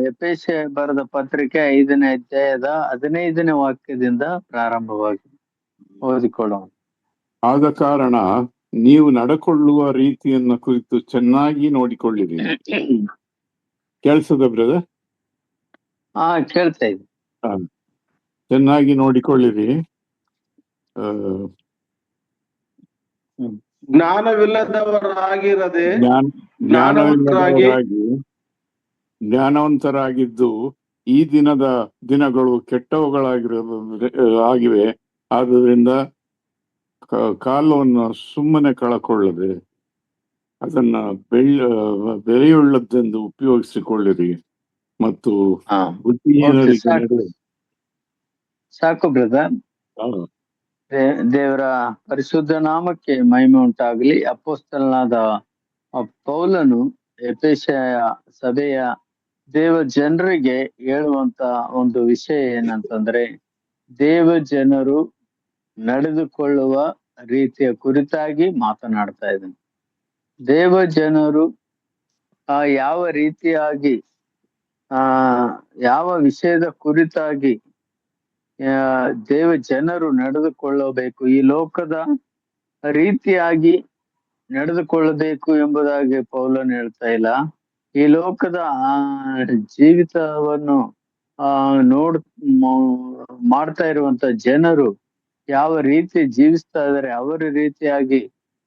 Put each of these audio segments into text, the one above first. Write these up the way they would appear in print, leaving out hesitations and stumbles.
ಎಫೆಸ ಬರೆದ ಪತ್ರಿಕೆ 5ನೇ ಅಧ್ಯಾಯದ 15ನೇ ವಾಕ್ಯದಿಂದ ಪ್ರಾರಂಭವಾಗಿ ಓದಿಕೊಳ್ಳೋಣ. ಆದ ಕಾರಣ ನೀವು ನಡಕೊಳ್ಳುವ ರೀತಿಯನ್ನ ಕುರಿತು ಚೆನ್ನಾಗಿ ನೋಡಿಕೊಳ್ಳಿರಿ. ಕೇಳಿಸದ ಬ್ರದರ್? ಕೇಳ್ತಾ ಇದೆ. ಚೆನ್ನಾಗಿ ನೋಡಿಕೊಳ್ಳಿರಿ. ಜ್ಞಾನವಿಲ್ಲದವರಾಗಿರದೆ ಜ್ಞಾನವಂತರಾಗಿದ್ದು ಈ ದಿನಗಳು ಕೆಟ್ಟವುಗಳಾಗಿವೆ. ಆದುದರಿಂದ ಕಾಲವನ್ನು ಸುಮ್ಮನೆ ಕಳಕೊಳ್ಳದೆ ಅದನ್ನ ಬೆಲೆಯುಳ್ಳದ್ದೆಂದು ಉಪಯೋಗಿಸಿಕೊಳ್ಳಿರಿ ಮತ್ತು ಸಾಕು ಬ್ರದರ್. ದೇವರ ಪರಿಶುದ್ಧ ನಾಮಕ್ಕೆ ಮಹಿಮೆ ಉಂಟಾಗಲಿ. ಅಪೊಸ್ತಲನಾದ ಪೌಲನು ಎಫೆಸ ಸಭೆಯ ದೇವ ಜನರಿಗೆ ಹೇಳುವಂತ ಒಂದು ವಿಷಯ ಏನಂತಂದ್ರೆ, ದೇವ ಜನರು ನಡೆದುಕೊಳ್ಳುವ ರೀತಿಯ ಕುರಿತಾಗಿ ಮಾತನಾಡ್ತಾ ಇದ್ದಾನೆ. ದೇವ ಜನರು ಯಾವ ರೀತಿಯಾಗಿ ಯಾವ ವಿಷಯದ ಕುರಿತಾಗಿ ದೇವ ಜನರು ನಡೆದುಕೊಳ್ಳಬೇಕು, ಈ ಲೋಕದ ರೀತಿಯಾಗಿ ನಡೆದುಕೊಳ್ಳಬೇಕು ಎಂಬುದಾಗಿ ಪೌಲನು ಹೇಳ್ತಾ ಇಲ್ಲ. ಈ ಲೋಕದ ಜೀವಿತವನ್ನು ಮಾಡ್ತಾ ಇರುವಂತ ಜನರು ಯಾವ ರೀತಿ ಜೀವಿಸ್ತಾ ಇದ್ದಾರೆ ಅವರ ರೀತಿಯಾಗಿ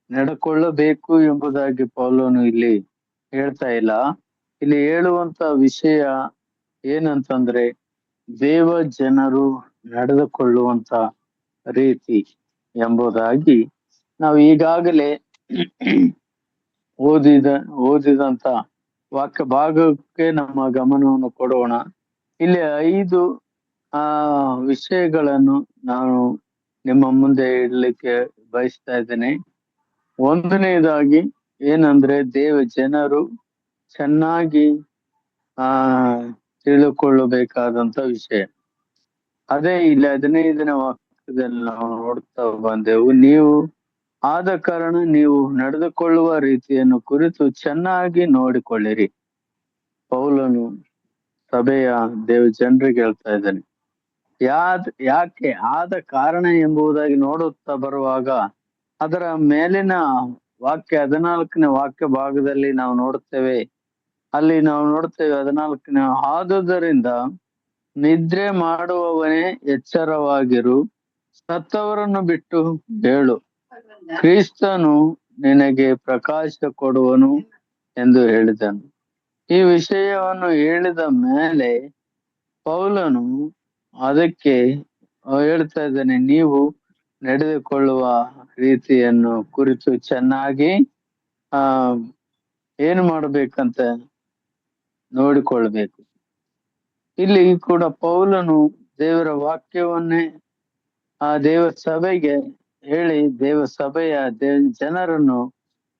ನಡ್ಕೊಳ್ಳಬೇಕು ಎಂಬುದಾಗಿ ಪೌಲನು ಇಲ್ಲಿ ಹೇಳ್ತಾ ಇಲ್ಲ. ಇಲ್ಲಿ ಹೇಳುವಂತ ವಿಷಯ ಏನಂತಂದ್ರೆ, ದೇವ ಜನರು ನಡೆದುಕೊಳ್ಳುವಂತ ರೀತಿ ಎಂಬುದಾಗಿ ನಾವು ಈಗಾಗಲೇ ಓದಿದಂತ ವಾಕ್ಯ ಭಾಗಕ್ಕೆ ನಮ್ಮ ಗಮನವನ್ನು ಕೊಡೋಣ. ಇಲ್ಲಿ 5 ವಿಷಯಗಳನ್ನು ನಾನು ನಿಮ್ಮ ಮುಂದೆ ಇಡ್ಲಿಕ್ಕೆ ಬಯಸ್ತಾ ಇದ್ದೇನೆ. ಒಂದನೇದಾಗಿ ಏನಂದ್ರೆ, ದೇವ ಜನರು ಚೆನ್ನಾಗಿ ತಿಳಿದುಕೊಳ್ಳಬೇಕಾದಂತ ವಿಷಯ. ಅದೇ ಇಲ್ಲಿ 15ನೇ ವಾಕ್ಯದಲ್ಲಿ ನಾವು ನೋಡ್ತಾ ಬಂದೆವು. ನೀವು ಆದ ಕಾರಣ ನೀವು ನಡೆದುಕೊಳ್ಳುವ ರೀತಿಯನ್ನು ಕುರಿತು ಚೆನ್ನಾಗಿ ನೋಡಿಕೊಳ್ಳಿರಿ. ಪೌಲನು ಸಭೆಯ ದೇವ ಜನರಿಗೆ ಹೇಳ್ತಾ ಇದ್ದಾನೆ. ಯಾಕೆ ಆದ ಕಾರಣ ಎಂಬುದಾಗಿ ನೋಡುತ್ತಾ ಬರುವಾಗ ಅದರ ಮೇಲಿನ ವಾಕ್ಯ 14ನೇ ವಾಕ್ಯ ಭಾಗದಲ್ಲಿ ನಾವು ನೋಡುತ್ತೇವೆ. ಅಲ್ಲಿ ನಾವು ನೋಡ್ತೇವೆ 14ನೇ, ಆದುದರಿಂದ ನಿದ್ರೆ ಮಾಡುವವನೇ ಎಚ್ಚರವಾಗಿರು, ಸತ್ತವರನ್ನು ಬಿಟ್ಟು ಹೇಳು, ಕ್ರಿಸ್ತನು ನಿನಗೆ ಪ್ರಕಾಶ ಕೊಡುವನು ಎಂದು ಹೇಳಿದನು. ಈ ವಿಷಯವನ್ನು ಹೇಳಿದ ಮೇಲೆ ಪೌಲನು ಅದಕ್ಕೆ ಹೇಳ್ತಾ ಇದ್ದಾನೆ, ನೀವು ನಡೆದುಕೊಳ್ಳುವ ರೀತಿಯನ್ನು ಕುರಿತು ಚೆನ್ನಾಗಿ ಏನು ಮಾಡಬೇಕಂತ ನೋಡಿಕೊಳ್ಬೇಕು. ಇಲ್ಲಿ ಕೂಡ ಪೌಲನು ದೇವರ ವಾಕ್ಯವನ್ನೇ ದೇವ ಸಭೆಗೆ ಹೇಳಿ ದೇವ ಸಭೆಯ ಜನರನ್ನು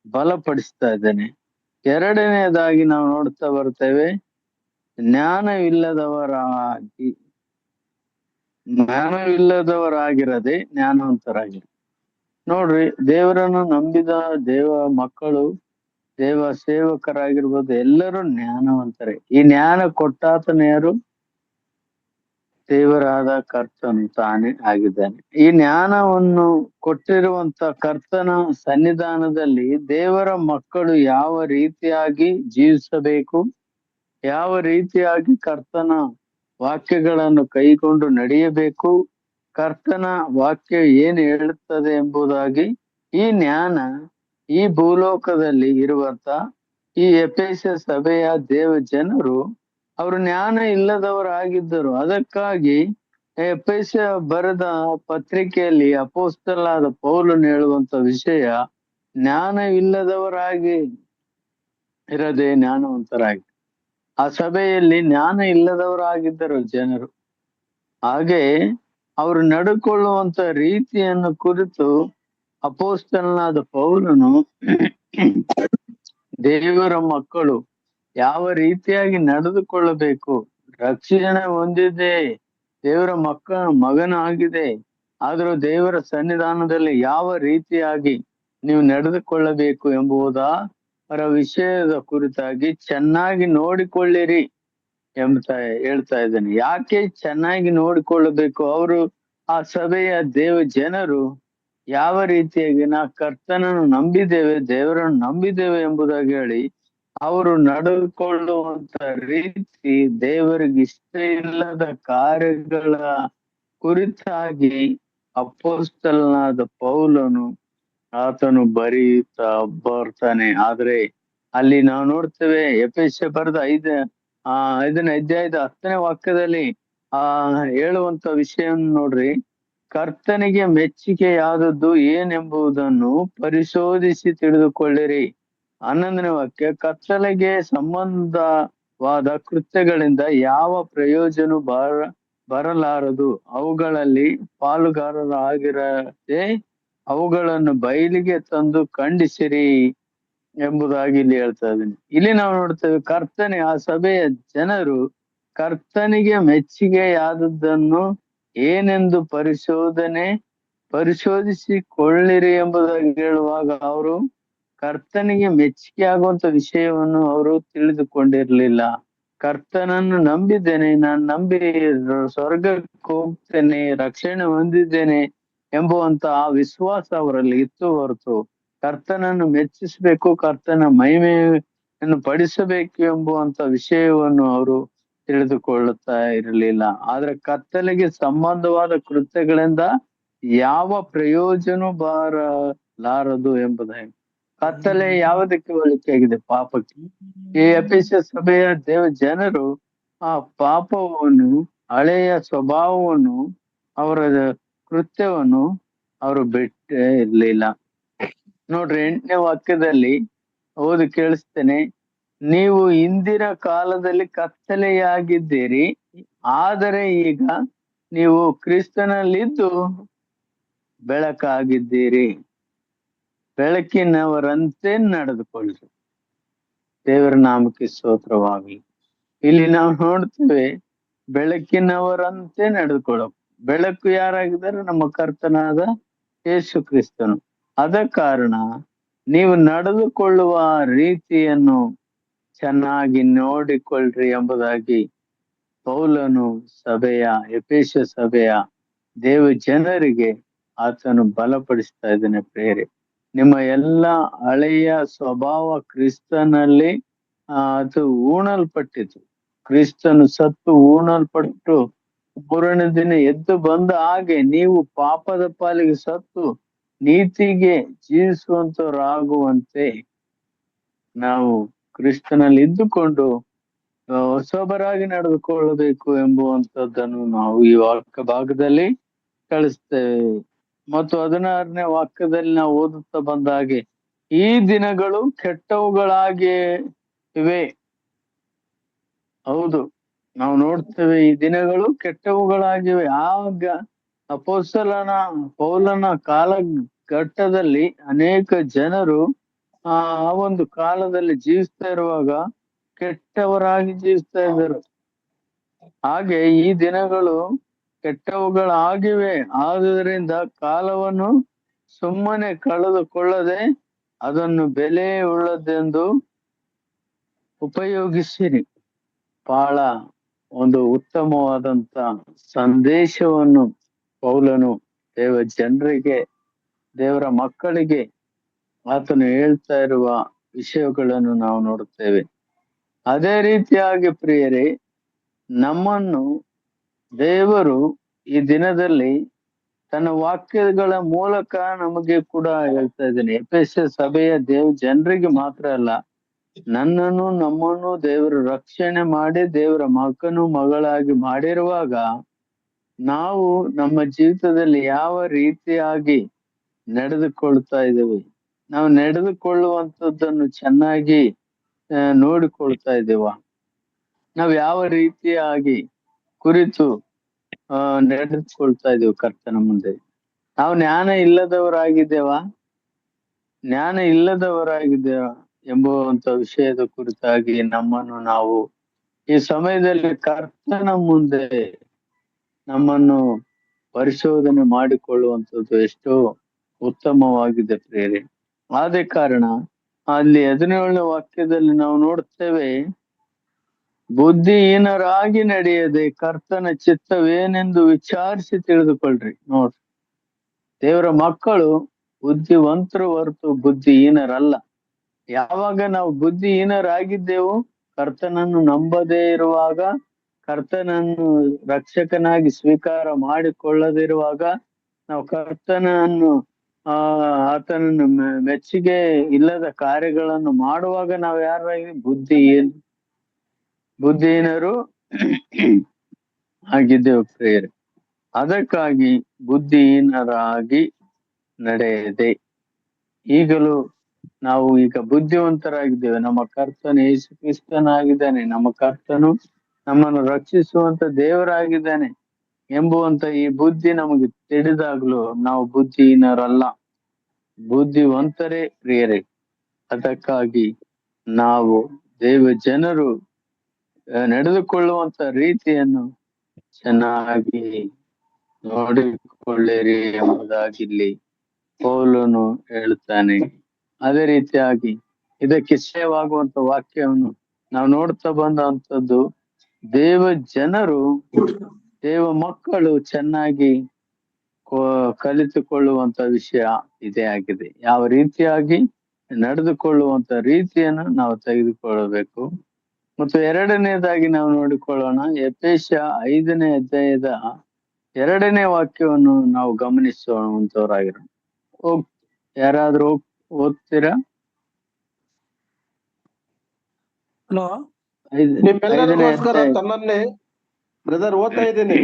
ಬಲಪಡಿಸ್ತಾ ಇದ್ದಾನೆ. ಎರಡನೆಯದಾಗಿ ನಾವು ನೋಡ್ತಾ ಬರ್ತೇವೆ, ಜ್ಞಾನವಿಲ್ಲದವರಾಗಿರದೆ ಜ್ಞಾನವಂತರಾಗಿರ. ನೋಡ್ರಿ, ದೇವರನ್ನು ನಂಬಿದ ದೇವ ಮಕ್ಕಳು, ದೇವ ಸೇವಕರಾಗಿರ್ಬೋದು, ಎಲ್ಲರೂ ಜ್ಞಾನವಂತರೇ. ಈ ಜ್ಞಾನ ಕೊಟ್ಟಾತನ ಯಾರು? ದೇವರಾದ ಕರ್ತನು ತಾನೇ ಆಗಿದ್ದಾನೆ. ಈ ಜ್ಞಾನವನ್ನು ಕೊಟ್ಟಿರುವಂತ ಕರ್ತನ ಸನ್ನಿಧಾನದಲ್ಲಿ ದೇವರ ಮಕ್ಕಳು ಯಾವ ರೀತಿಯಾಗಿ ಜೀವಿಸಬೇಕು, ಯಾವ ರೀತಿಯಾಗಿ ಕರ್ತನ ವಾಕ್ಯಗಳನ್ನು ಕೈಗೊಂಡು ನಡೆಯಬೇಕು, ಕರ್ತನ ವಾಕ್ಯ ಏನು ಹೇಳುತ್ತದೆ ಎಂಬುದಾಗಿ ಈ ಜ್ಞಾನ ಈ ಭೂಲೋಕದಲ್ಲಿ ಇರುವಂತ ಈ ಎಫೆಸ ಸಭೆಯ ದೇವ ಜನರು ಅವರು ಜ್ಞಾನ ಇಲ್ಲದವರಾಗಿದ್ದರು. ಅದಕ್ಕಾಗಿ ಎಫೆಸ ಬರೆದ ಪತ್ರಿಕೆಯಲ್ಲಿ ಅಪೊಸ್ತಲನಾದ ಪೌಲನು ಹೇಳುವಂತ ವಿಷಯ, ಜ್ಞಾನವಿಲ್ಲದವರಾಗಿ ಇರದೆ ಜ್ಞಾನವಂತರಾಗಿ. ಆ ಸಭೆಯಲ್ಲಿ ಜ್ಞಾನ ಇಲ್ಲದವರಾಗಿದ್ದರು ಜನರು. ಹಾಗೆ ಅವರು ನಡ್ಕೊಳ್ಳುವಂತ ರೀತಿಯನ್ನು ಕುರಿತು ಅಪೊಸ್ತಲನಾದ ಪೌಲನು ದೇವರ ಮಕ್ಕಳು ಯಾವ ರೀತಿಯಾಗಿ ನಡೆದುಕೊಳ್ಳಬೇಕು, ರಕ್ಷಣೆ ಹೊಂದಿದೆ, ದೇವರ ಮಗನಾಗಿದೆ, ಆದರೂ ದೇವರ ಸನ್ನಿಧಾನದಲ್ಲಿ ಯಾವ ರೀತಿಯಾಗಿ ನೀವು ನಡೆದುಕೊಳ್ಳಬೇಕು ಎಂಬುದರ ವಿಷಯದ ಕುರಿತಾಗಿ ಚೆನ್ನಾಗಿ ನೋಡಿಕೊಳ್ಳಿರಿ ಎಂಬ ಹೇಳ್ತಾ ಇದ್ದಾನೆ. ಯಾಕೆ ಚೆನ್ನಾಗಿ ನೋಡಿಕೊಳ್ಳಬೇಕು? ಅವರು ಆ ಸಭೆಯ ಜನರು ಯಾವ ರೀತಿಯಾಗಿ ನಾ ಕರ್ತನನ್ನು ನಂಬಿದ್ದೇವೆ, ದೇವರನ್ನು ನಂಬಿದ್ದೇವೆ ಎಂಬುದಾಗಿ ಹೇಳಿ ಅವರು ನಡೆದುಕೊಳ್ಳುವಂತ ರೀತಿ ದೇವರಿಗೆ ಇಷ್ಟ ಇಲ್ಲದ ಕಾರ್ಯಗಳ ಕುರಿತಾಗಿ ಅಪೊಸ್ತಲನಾದ ಪೌಲನು ಆತನು ಬರೀತಾ ಬರ್ತಾನೆ. ಆದ್ರೆ ಅಲ್ಲಿ ನಾವು ನೋಡ್ತೇವೆ ಎಫೆಸ ಬರೆದ 5ನೇ ಅಧ್ಯಾಯದ 10ನೇ ವಾಕ್ಯದಲ್ಲಿ ಹೇಳುವಂತ ವಿಷಯವನ್ನು ನೋಡ್ರಿ. ಕರ್ತನಿಗೆ ಮೆಚ್ಚುಗೆಯಾದದ್ದು ಏನೆಂಬುದನ್ನು ಪರಿಶೋಧಿಸಿ ತಿಳಿದುಕೊಳ್ಳಿರಿ. 11ನೇ ವಾಕ್ಯ, ಕತ್ತಲೆಗೆ ಸಂಬಂಧವಾದ ಕೃತ್ಯಗಳಿಂದ ಯಾವ ಪ್ರಯೋಜನ ಬರಲಾರದು. ಅವುಗಳಲ್ಲಿ ಪಾಲುಗಾರರಾಗಿರದೆ ಅವುಗಳನ್ನು ಬಯಲಿಗೆ ತಂದು ಖಂಡಿಸಿರಿ ಎಂಬುದಾಗಿ ಇಲ್ಲಿ ಹೇಳ್ತಾ ಇದ್ದೀನಿ. ಇಲ್ಲಿ ನಾವು ನೋಡ್ತೇವೆ ಆ ಸಭೆಯ ಜನರು ಕರ್ತನಿಗೆ ಮೆಚ್ಚುಗೆಯಾದದ್ದನ್ನು ಏನೆಂದು ಪರಿಶೋಧಿಸಿಕೊಳ್ಳಿರಿ ಎಂಬುದಾಗಿ ಹೇಳುವಾಗ ಅವರು ಕರ್ತನಿಗೆ ಮೆಚ್ಚುಗೆ ಆಗುವಂತ ವಿಷಯವನ್ನು ಅವರು ತಿಳಿದುಕೊಂಡಿರ್ಲಿಲ್ಲ. ಕರ್ತನನ್ನು ನಂಬಿದ್ದೇನೆ, ನಾನು ನಂಬಿ ಸ್ವರ್ಗಕ್ಕೆ ಹೋಗ್ತೇನೆ, ರಕ್ಷಣೆ ಹೊಂದಿದ್ದೇನೆ ಎಂಬುವಂತ ಆ ವಿಶ್ವಾಸ ಅವರಲ್ಲಿ ಇತ್ತು ಹೊರತು ಕರ್ತನನ್ನು ಮೆಚ್ಚಿಸಬೇಕು, ಕರ್ತನ ಮಹಿಮೆಯನ್ನು ಪಡಿಸಬೇಕು ಎಂಬುವಂತ ವಿಷಯವನ್ನು ಅವರು ತಿಳಿದುಕೊಳ್ಳುತ್ತಾ ಇರಲಿಲ್ಲ. ಆದ್ರೆ ಕತ್ತಲೆಗೆ ಸಂಬಂಧವಾದ ಕೃತ್ಯಗಳಿಂದ ಯಾವ ಪ್ರಯೋಜನ ಬರಲಾರದು ಎಂಬುದಾಗಿ. ಕತ್ತಲೆ ಯಾವುದಕ್ಕೆ ಹೋಲಿಕೆಯಾಗಿದೆ? ಪಾಪಕ್ಕೆ. ಈ ಎಫೆಸ ಸಭೆಯ ಜನರು ಆ ಪಾಪವನ್ನು, ಹಳೆಯ ಸ್ವಭಾವವನ್ನು, ಅವರ ಕೃತ್ಯವನ್ನು ಅವರು ಬಿಟ್ಟೇ ಇರ್ಲಿಲ್ಲ. ನೋಡ್ರಿ 8ನೇ ವಾಕ್ಯದಲ್ಲಿ ಓದಿ ಕೇಳಿಸ್ತೇನೆ. ನೀವು ಇಂದಿನ ಕಾಲದಲ್ಲಿ ಕತ್ತಲೆಯಾಗಿದ್ದೀರಿ, ಆದರೆ ಈಗ ನೀವು ಕ್ರಿಸ್ತನಲ್ಲಿದ್ದು ಬೆಳಕಾಗಿದ್ದೀರಿ. ಬೆಳಕಿನವರಂತೆ ನಡೆದುಕೊಳ್ಳ್ರಿ. ದೇವರ ನಾಮಕ್ಕೆ ಸ್ತೋತ್ರವಾಗಲಿ. ಇಲ್ಲಿ ನಾವು ನೋಡ್ತೇವೆ ಬೆಳಕಿನವರಂತೆ ನಡೆದುಕೊಳ್ಳಬೇಕು. ಬೆಳಕು ಯಾರಾಗಿದ್ದಾರೆ? ನಮ್ಮ ಕರ್ತನಾದ ಯೇಸು ಕ್ರಿಸ್ತನು. ಆದ ಕಾರಣ ನೀವು ನಡೆದುಕೊಳ್ಳುವ ರೀತಿಯನ್ನು ಚೆನ್ನಾಗಿ ನೋಡಿಕೊಳ್ಳ್ರಿ ಎಂಬುದಾಗಿ ಪೌಲನು ಎಫೆಸ ಸಭೆಯ ಜನರಿಗೆ ಆತನು ಬಲಪಡಿಸ್ತಾ ಇದ್ದಾನೆ. ಪ್ರೇರೆ, ನಿಮ್ಮ ಎಲ್ಲ ಹಳೆಯ ಸ್ವಭಾವ ಕ್ರಿಸ್ತನಲ್ಲಿ ಅದು ಊಣಲ್ಪಟ್ಟಿತು. ಕ್ರಿಸ್ತನು ಸತ್ತು ಊಣಲ್ಪಟ್ಟು 3ನೇ ದಿನ ಎದ್ದು ಬಂದ ಹಾಗೆ ನೀವು ಪಾಪದ ಪಾಲಿಗೆ ಸತ್ತು ನೀತಿಗೆ ಜೀವಿಸುವಂತವರಾಗುವಂತೆ ನಾವು ಕ್ರಿಸ್ತನಲ್ಲಿ ಇದ್ದುಕೊಂಡು ಹೊಸಬರಾಗಿ ನಡೆದುಕೊಳ್ಳಬೇಕು ಎಂಬುವಂತದ್ದನ್ನು ನಾವು ಈ ವಾಕ್ಯ ಭಾಗದಲ್ಲಿ ಕಳಿಸ್ತೇವೆ. ಮತ್ತು 16ನೇ ವಾಕ್ಯದಲ್ಲಿ ನಾವು ಓದುತ್ತಾ ಬಂದ ಹಾಗೆ ಈ ದಿನಗಳು ಕೆಟ್ಟವುಗಳಾಗಿ ಇವೆ. ಹೌದು, ನಾವು ನೋಡ್ತೇವೆ ಈ ದಿನಗಳು ಕೆಟ್ಟವುಗಳಾಗಿವೆ. ಆಗ ಪೌಲನ ಕಾಲಘಟ್ಟದಲ್ಲಿ ಅನೇಕ ಜನರು ಆ ಒಂದು ಕಾಲದಲ್ಲಿ ಜೀವಿಸ್ತಾ ಇರುವಾಗ ಕೆಟ್ಟವರಾಗಿ ಜೀವಿಸ್ತಾ ಇದ್ದರು. ಹಾಗೆ ಈ ದಿನಗಳು ಕೆಟ್ಟವುಗಳಾಗಿವೆ. ಆದುದರಿಂದ ಕಾಲವನ್ನು ಸುಮ್ಮನೆ ಕಳೆದುಕೊಳ್ಳದೆ ಅದನ್ನು ಬೆಲೆ ಉಳ್ಳದೆಂದು ಉಪಯೋಗಿಸಿರಿ. ಬಹಳ ಒಂದು ಉತ್ತಮವಾದಂತ ಸಂದೇಶವನ್ನು ಪೌಲನು ಜನರಿಗೆ, ದೇವರ ಮಕ್ಕಳಿಗೆ ಆತನು ಹೇಳ್ತಾ ಇರುವ ವಿಷಯಗಳನ್ನು ನಾವು ನೋಡುತ್ತೇವೆ. ಅದೇ ರೀತಿಯಾಗಿ ಪ್ರಿಯರೇ, ನಮ್ಮನ್ನು ದೇವರು ಈ ದಿನದಲ್ಲಿ ತನ್ನ ವಾಕ್ಯಗಳ ಮೂಲಕ ನಮಗೆ ಕೂಡ ಹೇಳ್ತಾ ಇದ್ದೇನೆ. ಎಫೆಸ ಸಭೆಯ ಜನರಿಗೆ ಮಾತ್ರ ಅಲ್ಲ, ನಮ್ಮನ್ನು ದೇವರು ರಕ್ಷಣೆ ಮಾಡಿ ದೇವರ ಮಗಳಾಗಿ ಮಾಡಿರುವಾಗ ನಾವು ನಮ್ಮ ಜೀವಿತದಲ್ಲಿ ಯಾವ ರೀತಿಯಾಗಿ ನಡೆದುಕೊಳ್ತಾ ಇದ್ದೇವೆ, ನಾವು ನಡೆದುಕೊಳ್ಳುವಂಥದ್ದನ್ನು ಚೆನ್ನಾಗಿ ನೋಡಿಕೊಳ್ತಾ ಇದ್ದೇವ, ನಾವು ಯಾವ ರೀತಿಯಾಗಿ ಕುರಿತು ನಡೆದುಕೊಳ್ತಾ ಇದ್ದೇವೆ ಕರ್ತನ ಮುಂದೆ. ನಾವು ಜ್ಞಾನ ಇಲ್ಲದವರಾಗಿದ್ದೇವ ಎಂಬುವಂತ ವಿಷಯದ ಕುರಿತಾಗಿ ನಮ್ಮನ್ನು ನಾವು ಈ ಸಮಯದಲ್ಲಿ ಕರ್ತನ ಮುಂದೆ ನಮ್ಮನ್ನು ಪರಿಶೋಧನೆ ಮಾಡಿಕೊಳ್ಳುವಂಥದ್ದು ಎಷ್ಟೋ ಉತ್ತಮವಾಗಿದೆ ಪ್ರೇರೆ. ಆದ ಕಾರಣ ಅಲ್ಲಿ 17ನೇ ವಾಕ್ಯದಲ್ಲಿ ನಾವು ನೋಡ್ತೇವೆ, ಬುದ್ಧಿಹೀನರಾಗಿ ನಡೆಯದೆ ಕರ್ತನ ಚಿತ್ತವೇನೆಂದು ವಿಚಾರಿಸಿ ತಿಳಿದುಕೊಳ್ಳ್ರಿ. ನೋಡ್ರಿ, ದೇವರ ಮಕ್ಕಳು ಬುದ್ಧಿವಂತರು ಹೊರತು ಬುದ್ಧಿಹೀನರಲ್ಲ. ಯಾವಾಗ ನಾವು ಬುದ್ಧಿಹೀನರಾಗಿದ್ದೆವು, ಕರ್ತನನ್ನು ನಂಬದೇ ಇರುವಾಗ, ಕರ್ತನನ್ನು ರಕ್ಷಕನಾಗಿ ಸ್ವೀಕಾರ ಮಾಡಿಕೊಳ್ಳದಿರುವಾಗ, ನಾವು ಕರ್ತನನ್ನು ಆತನನ್ನು ಮೆಚ್ಚುಗೆ ಇಲ್ಲದ ಕಾರ್ಯಗಳನ್ನು ಮಾಡುವಾಗ ನಾವು ಯಾರಾಗಿ ಬುದ್ಧಿಹೀನರು ಆಗಿದ್ದೆವು ಪ್ರಿಯರೇ. ಅದಕ್ಕಾಗಿ ಬುದ್ಧಿಹೀನರಾಗಿ ನಡೆಯದೆ ಈಗಲೂ ನಾವು ಈಗ ಬುದ್ಧಿವಂತರಾಗಿದ್ದೇವೆ. ನಮ್ಮ ಕರ್ತನು ಯೇಸು ಕ್ರಿಸ್ತನಾಗಿದ್ದಾನೆ, ನಮ್ಮ ಕರ್ತನು ನಮ್ಮನ್ನು ರಕ್ಷಿಸುವಂತ ದೇವರಾಗಿದ್ದಾನೆ ಎಂಬುವಂತ ಈ ಬುದ್ಧಿ ನಮಗೆ ತಿಳಿದಾಗ್ಲೂ ನಾವು ಬುದ್ಧಿಹೀನರಲ್ಲ, ಬುದ್ಧಿವಂತರೇ ಪ್ರಿಯರೇ. ಅದಕ್ಕಾಗಿ ನಾವು ದೇವ ಜನರು ನಡೆದುಕೊಳ್ಳುವಂತ ರೀತಿಯನ್ನು ಚೆನ್ನಾಗಿ ನೋಡಿಕೊಳ್ಳಿರಿ ಎಂಬುದಾಗಿಲ್ಲಿ ಪೌಲನು ಹೇಳುತ್ತಾನೆ. ಅದೇ ರೀತಿಯಾಗಿ ಇದಕ್ಕೆ ವಿಷಯವಾಗುವಂತ ವಾಕ್ಯವನ್ನು ನಾವು ನೋಡ್ತಾ ಬಂದಂಥದ್ದು, ದೇವ ಜನರು, ದೇವ ಮಕ್ಕಳು ಚೆನ್ನಾಗಿ ಕಲಿತುಕೊಳ್ಳುವಂತ ವಿಷಯ ಇದೇ ಆಗಿದೆ. ಯಾವ ರೀತಿಯಾಗಿ ನಡೆದುಕೊಳ್ಳುವಂತ ರೀತಿಯನ್ನು ನಾವು ತೆಗೆದುಕೊಳ್ಳಬೇಕು. ಮತ್ತು ಎರಡನೇದಾಗಿ ನಾವು ನೋಡಿಕೊಳ್ಳೋಣ, ಎಫೆಸ 5ನೇ ಅಧ್ಯಾಯದ 2ನೇ ವಾಕ್ಯವನ್ನು ನಾವು ಗಮನಿಸುವಂತವರಾಗಿರೋಣ. ಯಾರಾದ್ರೂ ಓದ್ತೀರಾ? ಹಲೋ, 5ನೇ ಅಧ್ಯಾಯ. ತನ್ನನ್ನೇ ಬ್ರದರ್ ಓದ್ತಾ ಇದ್ದೀನಿ.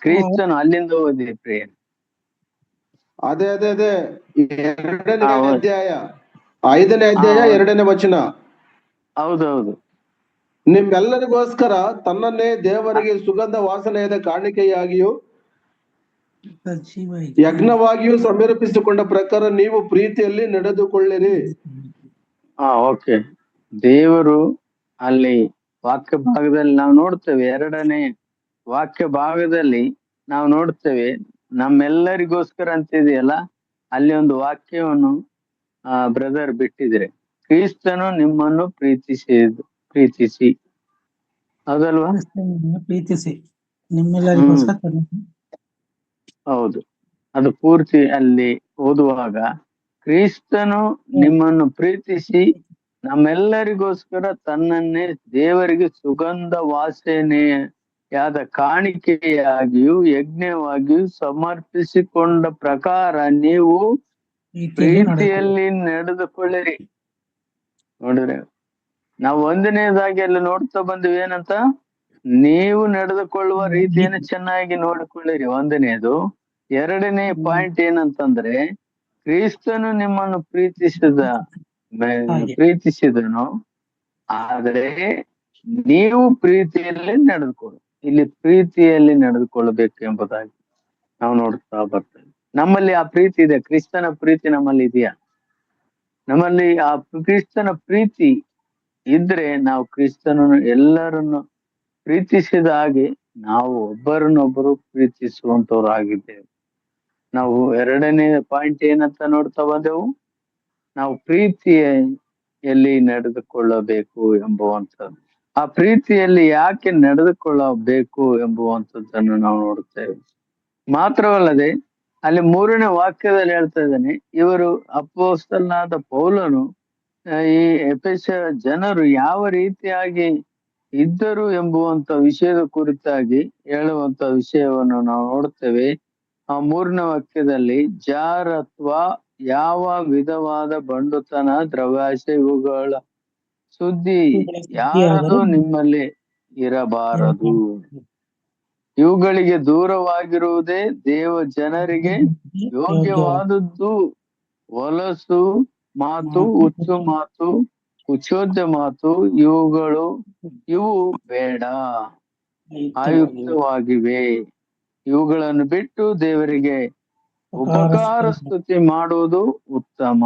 ಕ್ರಿಸ್ತನು ಅಲ್ಲಿಂದ ಓದಿ ಪ್ರಿಯ. ಅದೇ 2ನೇ ಅಧ್ಯಾಯ 5ನೇ ಅಧ್ಯಾಯ 2ನೇ ವಚನ. ಹೌದೌದು. ನಿಮ್ಮೆಲ್ಲರಿಗೋಸ್ಕರ ತನ್ನನ್ನೇ ದೇವರಿಗೆ ಸುಗಂಧ ವಾಸನೆಯಾದ ಕಾಣಿಕೆಯಾಗಿಯೂ ಯಜ್ಞವಾಗಿಯೂ ಸಮರ್ಪಿಸಿಕೊಂಡ ಪ್ರಕಾರ ನೀವು ಪ್ರೀತಿಯಲ್ಲಿ ನಡೆದುಕೊಳ್ಳಿರಿ. ಓಕೆ. ದೇವರು ಅಲ್ಲಿ ವಾಕ್ಯ ಭಾಗದಲ್ಲಿ ನಾವು ನೋಡ್ತೇವೆ, 2ನೇ ವಾಕ್ಯ ಭಾಗದಲ್ಲಿ ನಾವು ನೋಡ್ತೇವೆ, ನಮ್ಮೆಲ್ಲರಿಗೋಸ್ಕರ ಅಂತಿದೆಯಲ್ಲ, ಅಲ್ಲಿ ಒಂದು ವಾಕ್ಯವನ್ನು ಬ್ರದರ್ ಬಿಟ್ಟಿದ್ರೆ, ಕ್ರಿಸ್ತನು ನಿಮ್ಮನ್ನು ಪ್ರೀತಿಸಿ, ಹೌದಲ್ವಾ? ಪ್ರೀತಿಸಿ ನಿಮ್ಮೆಲ್ಲರಿಗೋಸ್ಕರ. ಹೌದು, ಅದು ಪೂರ್ತಿ ಅಲ್ಲಿ ಓದುವಾಗ, ಕ್ರಿಸ್ತನು ನಿಮ್ಮನ್ನು ಪ್ರೀತಿಸಿ ನಮ್ಮೆಲ್ಲರಿಗೋಸ್ಕರ ತನ್ನನ್ನೇ ದೇವರಿಗೆ ಸುಗಂಧ ವಾಸನೆಯಾದ ಕಾಣಿಕೆಯಾಗಿಯೂ ಯಜ್ಞವಾಗಿಯೂ ಸಮರ್ಪಿಸಿಕೊಂಡ ಪ್ರಕಾರ ನೀವು ಪ್ರೀತಿಯಲ್ಲಿ ನಡೆದುಕೊಳ್ಳಿರಿ. ನೋಡಿದ್ರೆ ನಾವು 1ನೇದಾಗಿ ಅಲ್ಲಿ ನೋಡ್ತಾ ಬಂದ್ವಿ, ಏನಂತ? ನೀವು ನಡೆದುಕೊಳ್ಳುವ ರೀತಿಯನ್ನು ಚೆನ್ನಾಗಿ ನೋಡಿಕೊಳ್ಳಿರಿ, 1ನೇದು. 2ನೇ ಪಾಯಿಂಟ್ ಏನಂತಂದ್ರೆ, ಕ್ರಿಸ್ತನು ನಿಮ್ಮನ್ನು ಪ್ರೀತಿಸಿದನು, ಆದರೆ ನೀವು ಪ್ರೀತಿಯಲ್ಲಿ ನಡೆದುಕೊಳ್ಳು. ಇಲ್ಲಿ ಪ್ರೀತಿಯಲ್ಲಿ ನಡೆದುಕೊಳ್ಳಬೇಕು ಎಂಬುದಾಗಿ ನಾವು ನೋಡ್ತಾ ಬರ್ತೇವೆ. ನಮ್ಮಲ್ಲಿ ಆ ಪ್ರೀತಿ ಇದೆ, ಕ್ರಿಸ್ತನ ಪ್ರೀತಿ ನಮ್ಮಲ್ಲಿ ಇದೆಯಾ? ನಮ್ಮಲ್ಲಿ ಆ ಕ್ರಿಸ್ತನ ಪ್ರೀತಿ ಇದ್ರೆ ನಾವು ಕ್ರಿಸ್ತನನ್ನು ಎಲ್ಲರನ್ನು ಪ್ರೀತಿಸಿದ ಹಾಗೆ ನಾವು ಒಬ್ಬರನ್ನೊಬ್ಬರು ಪ್ರೀತಿಸುವಂತವ್ರು ಆಗಿದ್ದೇವೆ. ನಾವು 2ನೇ ಪಾಯಿಂಟ್ ಏನಂತ ನೋಡ್ತಾ ಬಂದೆವು, ನಾವು ಪ್ರೀತಿಯಲ್ಲಿ ನಡೆದುಕೊಳ್ಳಬೇಕು ಎಂಬುವಂಥದ್ದು. ಆ ಪ್ರೀತಿಯಲ್ಲಿ ಯಾಕೆ ನಡೆದುಕೊಳ್ಳಬೇಕು ಎಂಬುವಂಥದ್ದನ್ನು ನಾವು ನೋಡುತ್ತೇವೆ. ಮಾತ್ರವಲ್ಲದೆ ಅಲ್ಲಿ 3ನೇ ವಾಕ್ಯದಲ್ಲಿ ಹೇಳ್ತಾ ಇದ್ದಾನೆ, ಇವರು ಅಪೊಸ್ತಲನಾದ ಪೌಲನು ಈ ಎಫೆಸ ಜನರು ಯಾವ ರೀತಿಯಾಗಿ ಇದ್ದರು ಎಂಬುವಂತ ವಿಷಯದ ಕುರಿತಾಗಿ ಹೇಳುವಂತ ವಿಷಯವನ್ನು ನಾವು ನೋಡುತ್ತೇವೆ. ಆ 3ನೇ ವಾಕ್ಯದಲ್ಲಿ, ಜಾರತ್ವ, ಯಾವ ವಿಧವಾದ ಬಂಡುತನ, ದ್ರವ್ಯಾಶೆ, ಇವುಗಳ ಸುದ್ದಿ ಯಾರದು ನಿಮ್ಮಲ್ಲಿ ಇರಬಾರದು. ಇವುಗಳಿಗೆ ದೂರವಾಗಿರುವುದೇ ದೇವ ಜನರಿಗೆ ಯೋಗ್ಯವಾದದ್ದು. ಹೊಲಸು ಮಾತು, ಹುಚ್ಚು ಮಾತು, ಕುಚೋದ್ಯ ಮಾತು, ಇವು ಬೇಡ, ಆಯುಕ್ತವಾಗಿವೆ. ಇವುಗಳನ್ನು ಬಿಟ್ಟು ದೇವರಿಗೆ ಉಪಕಾರ ಸ್ತುತಿ ಮಾಡುವುದು ಉತ್ತಮ.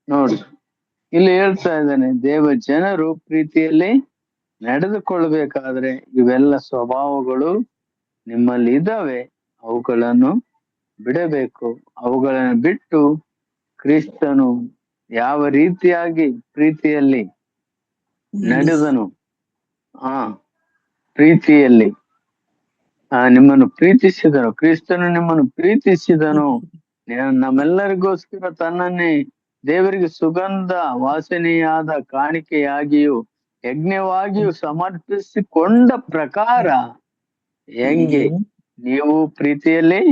ನೋಡಿ, ಇಲ್ಲಿ ಹೇಳ್ತಾ ಇದ್ದಾನೆ, ದೇವ ಜನರು ಪ್ರೀತಿಯಲ್ಲಿ ನಡೆದುಕೊಳ್ಬೇಕಾದ್ರೆ ಇವೆಲ್ಲ ಸ್ವಭಾವಗಳು ನಿಮ್ಮಲ್ಲಿ ಇದ್ದಾವೆ, ಅವುಗಳನ್ನು ಬಿಡಬೇಕು. ಅವುಗಳನ್ನು ಬಿಟ್ಟು ಕ್ರಿಸ್ತನು ಯಾವ ರೀತಿಯಾಗಿ ಪ್ರೀತಿಯಲ್ಲಿ ನಡೆದನು. ಪ್ರೀತಿಯಲ್ಲಿ ನಿಮ್ಮನ್ನು ಪ್ರೀತಿಸಿದನು. ಕ್ರಿಸ್ತನು ನಿಮ್ಮನ್ನು ಪ್ರೀತಿಸಿದನು. ನಮ್ಮೆಲ್ಲರಿಗೋಸ್ಕರ ತನ್ನನ್ನೇ ದೇವರಿಗೆ ಸುಗಂಧ ವಾಸನೆಯಾದ ಕಾಣಿಕೆಯಾಗಿಯೂ ಯಜ್ಞವಾಗಿಯೂ ಸಮರ್ಪಿಸಿಕೊಂಡ ಪ್ರಕಾರ ಹೆಂಗೆ ನೀವು ಪ್ರೀತಿಯಲ್ಲಿ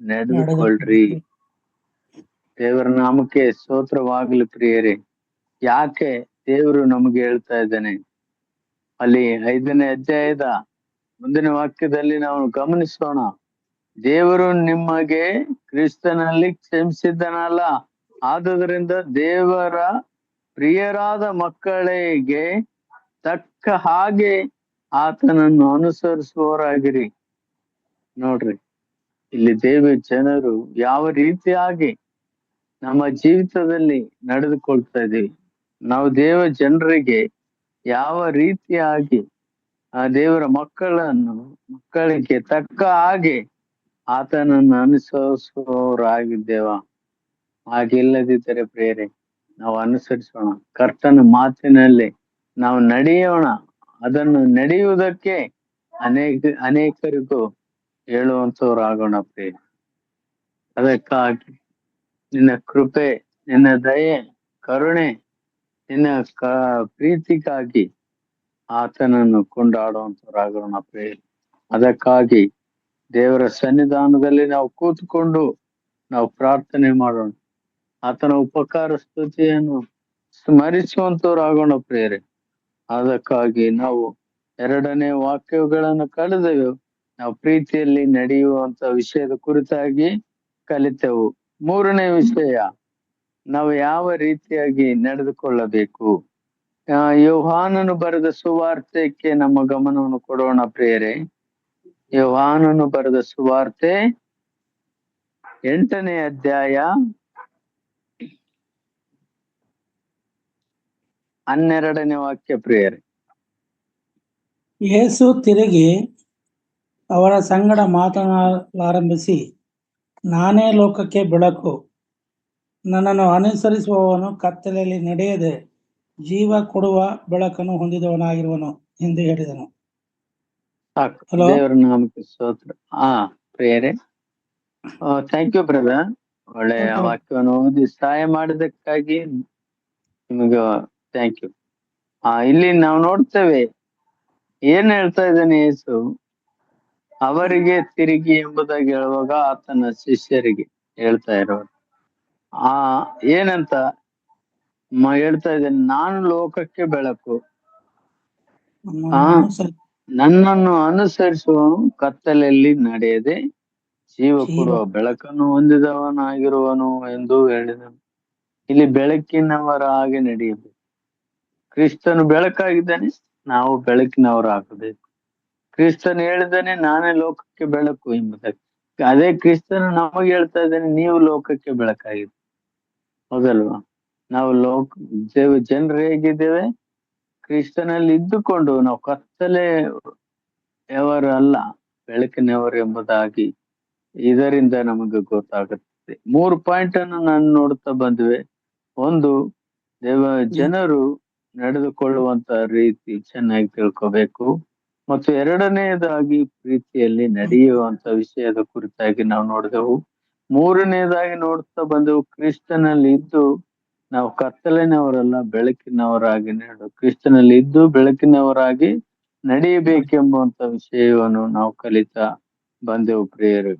ನಡೆದುಕೊಳ್ಳ್ರಿ. ದೇವರ ನಾಮಕ್ಕೆ ಸ್ತೋತ್ರವಾಗಲಿ ಪ್ರಿಯರೇ. ಯಾಕೆ ದೇವರು ನಮಗೆ ಹೇಳ್ತಾ ಇದ್ದಾನೆ? ಅಲ್ಲಿ 5ನೇ ಅಧ್ಯಾಯದ ಮುಂದಿನ ವಾಕ್ಯದಲ್ಲಿ ನಾವು ಗಮನಿಸೋಣ. ದೇವರು ನಿಮಗೆ ಕ್ರಿಸ್ತನಲ್ಲಿ ಕ್ಷಮಿಸಿದ್ದನಲ್ಲ, ಆದುದರಿಂದ ದೇವರ ಪ್ರಿಯರಾದ ಮಕ್ಕಳಿಗೆ ತಕ್ಕ ಹಾಗೆ ಆತನನ್ನು ಅನುಸರಿಸುವವರಾಗಿರಿ. ನೋಡ್ರಿ, ಇಲ್ಲಿ ದೇವ ಜನರು ಯಾವ ರೀತಿಯಾಗಿ ನಮ್ಮ ಜೀವಿತದಲ್ಲಿ ನಡೆದುಕೊಳ್ತಾ ಇದೀವಿ, ನಾವು ದೇವ ಜನರಿಗೆ ಯಾವ ರೀತಿಯಾಗಿ ಆ ದೇವರ ಮಕ್ಕಳಿಗೆ ತಕ್ಕ ಹಾಗೆ ಆತನನ್ನು ಅನುಸರಿಸುವವರಾಗಿದ್ದೇವ. ಹಾಗಿಲ್ಲದಿದ್ದರೆ ಪ್ರೇರೆ ನಾವು ಅನುಸರಿಸೋಣ. ಕರ್ತನ ಮಾತಿನಲ್ಲಿ ನಾವು ನಡೆಯೋಣ. ಅದನ್ನು ನಡೆಯುವುದಕ್ಕೆ ಅನೇಕರಿಗೂ ಹೇಳುವಂತವ್ರಾಗೋಣ ಪ್ರೇರೆ. ಅದಕ್ಕಾಗಿ ನಿನ್ನ ಕೃಪೆ, ನಿನ್ನ ದಯೆ, ಕರುಣೆ, ನಿನ್ನ ಪ್ರೀತಿಗಾಗಿ ಆತನನ್ನು ಕೊಂಡಾಡುವಂತವರಾಗೋಣ ಪ್ರೇರೆ. ಅದಕ್ಕಾಗಿ ದೇವರ ಸನ್ನಿಧಾನದಲ್ಲಿ ನಾವು ಕೂತ್ಕೊಂಡು ನಾವು ಪ್ರಾರ್ಥನೆ ಮಾಡೋಣ. ಆತನ ಉಪಕಾರ ಸ್ತುತಿಯನ್ನು ಸ್ಮರಿಸುವಂತವರಾಗೋಣ ಪ್ರೇರೆ. ಅದಕ್ಕಾಗಿ ನಾವು 2ನೇ ವಾಕ್ಯಗಳನ್ನು ಕಳೆದೆವು. ನಾವು ಪ್ರೀತಿಯಲ್ಲಿ ನಡೆಯುವಂತ ವಿಷಯದ ಕುರಿತಾಗಿ ಕಲಿತೆವು. 3ನೇ ವಿಷಯ, ನಾವು ಯಾವ ರೀತಿಯಾಗಿ ನಡೆದುಕೊಳ್ಳಬೇಕು. ಯೋಹಾನನು ಬರೆದ ಸುವಾರ್ತೆಗೆ ನಮ್ಮ ಗಮನವನ್ನು ಕೊಡೋಣ ಪ್ರಿಯರೇ. ಯೋಹಾನನು ಬರೆದ ಸುವಾರ್ತೆ 8ನೇ ಅಧ್ಯಾಯ 12ನೇ ವಾಕ್ಯ ಪ್ರಿಯರೇ. ಯೇಸು ತಿರುಗಿ ಅವರ ಸಂಗಡ ಮಾತನಾಡಲಾರಂಭಿಸಿ, ನಾನೇ ಲೋಕಕ್ಕೆ ಬೆಳಕು, ನನ್ನನ್ನು ಅನುಸರಿಸುವವನು ಕತ್ತಲೆಯಲ್ಲಿ ನಡೆಯದೆ ಜೀವ ಕೊಡುವ ಬೆಳಕನ್ನು ಹೊಂದಿದವನಾಗಿರುವನು ಎಂದು ಹೇಳಿದನು. ದೇವರ ನಾಮಕ್ಕೆ ಸ್ತೋತ್ರ. ಪ್ರಿಯರೇ, ಥ್ಯಾಂಕ್ ಯು ಬ್ರದರ್. ಒಳ್ಳೆಯ ವಾಕ್ಯವನ್ನು ಓದಿ ಸಹಾಯ ಮಾಡಿದಕ್ಕಾಗಿ ನಿಮಗೆ ಥ್ಯಾಂಕ್ ಯು. ಇಲ್ಲಿ ನಾವು ನೋಡ್ತೇವೆ, ಏನ್ ಹೇಳ್ತಾ ಇದ್ದಾನೆ ಯೇಸು? ಅವರಿಗೆ ತಿರುಗಿ ಎಂಬುದಾಗಿ ಹೇಳುವಾಗ ಆತನ ಶಿಷ್ಯರಿಗೆ ಹೇಳ್ತಾ ಇರೋರು ಏನಂತ ಹೇಳ್ತಾ ಇದ್ದೇನೆ? ನಾನು ಲೋಕಕ್ಕೆ ಬೆಳಕು, ನನ್ನನ್ನು ಅನುಸರಿಸುವವನು ಕತ್ತಲೆಯಲ್ಲಿ ನಡೆಯದೆ ಜೀವ ಕೊಡುವ ಬೆಳಕನ್ನು ಹೊಂದಿದವನಾಗಿರುವನು ಎಂದು ಹೇಳಿದನು. ಇಲ್ಲಿ ಬೆಳಕಿನವರ ಹಾಗೆ ನಡೆಯಬೇಕು. ಕ್ರಿಸ್ತನು ಬೆಳಕಾಗಿದ್ದಾನೆ, ನಾವು ಬೆಳಕಿನವರಾಗಬೇಕು. ಕ್ರಿಸ್ತನು ಹೇಳಿದ್ದಾನೆ, ನಾನೇ ಲೋಕಕ್ಕೆ ಬೆಳಕು ಎಂಬುದಾಗಿ. ಅದೇ ಕ್ರಿಸ್ತನು ನಮಗೆ ಹೇಳ್ತಾ ಇದ್ದಾನೆ, ನೀವು ಲೋಕಕ್ಕೆ ಬೆಳಕಾಗಿದೆ. ಹೌದಲ್ವಾ? ನಾವು ಜನರು ಹೇಗಿದ್ದೇವೆ? ಕ್ರಿಸ್ತನಲ್ಲಿ ಇದ್ದುಕೊಂಡು ನಾವು ಕತ್ತಲೆಯವರು ಅಲ್ಲ, ಬೆಳಕಿನವರು ಎಂಬುದಾಗಿ ಇದರಿಂದ ನಮಗೆ ಗೊತ್ತಾಗುತ್ತದೆ. 3 ಪಾಯಿಂಟ್ ಅನ್ನು ನಾನು ನೋಡ್ತಾ ಬಂದ್ವಿ. ಒಂದು, ಜನರು ನಡೆದುಕೊಳ್ಳುವಂತ ರೀತಿ ಚೆನ್ನಾಗಿ ತಿಳ್ಕೋಬೇಕು. ಮತ್ತು 2ನೇದಾಗಿ ಪ್ರೀತಿಯಲ್ಲಿ ನಡೆಯುವಂತ ವಿಷಯದ ಕುರಿತಾಗಿ ನಾವು ನೋಡಿದೆವು. 3ನೇದಾಗಿ ನೋಡ್ತಾ ಬಂದೆವು, ಕ್ರಿಸ್ತನಲ್ಲಿ ಇದ್ದು ನಾವು ಕತ್ತಲಿನವರಲ್ಲ, ಬೆಳಕಿನವರಾಗಿ ಕ್ರಿಸ್ತನಲ್ಲಿ ಇದ್ದು ಬೆಳಕಿನವರಾಗಿ ನಡೆಯಬೇಕೆಂಬುವಂತ ವಿಷಯವನ್ನು ನಾವು ಕಲಿತಾ ಬಂದೆವು ಪ್ರಿಯರು.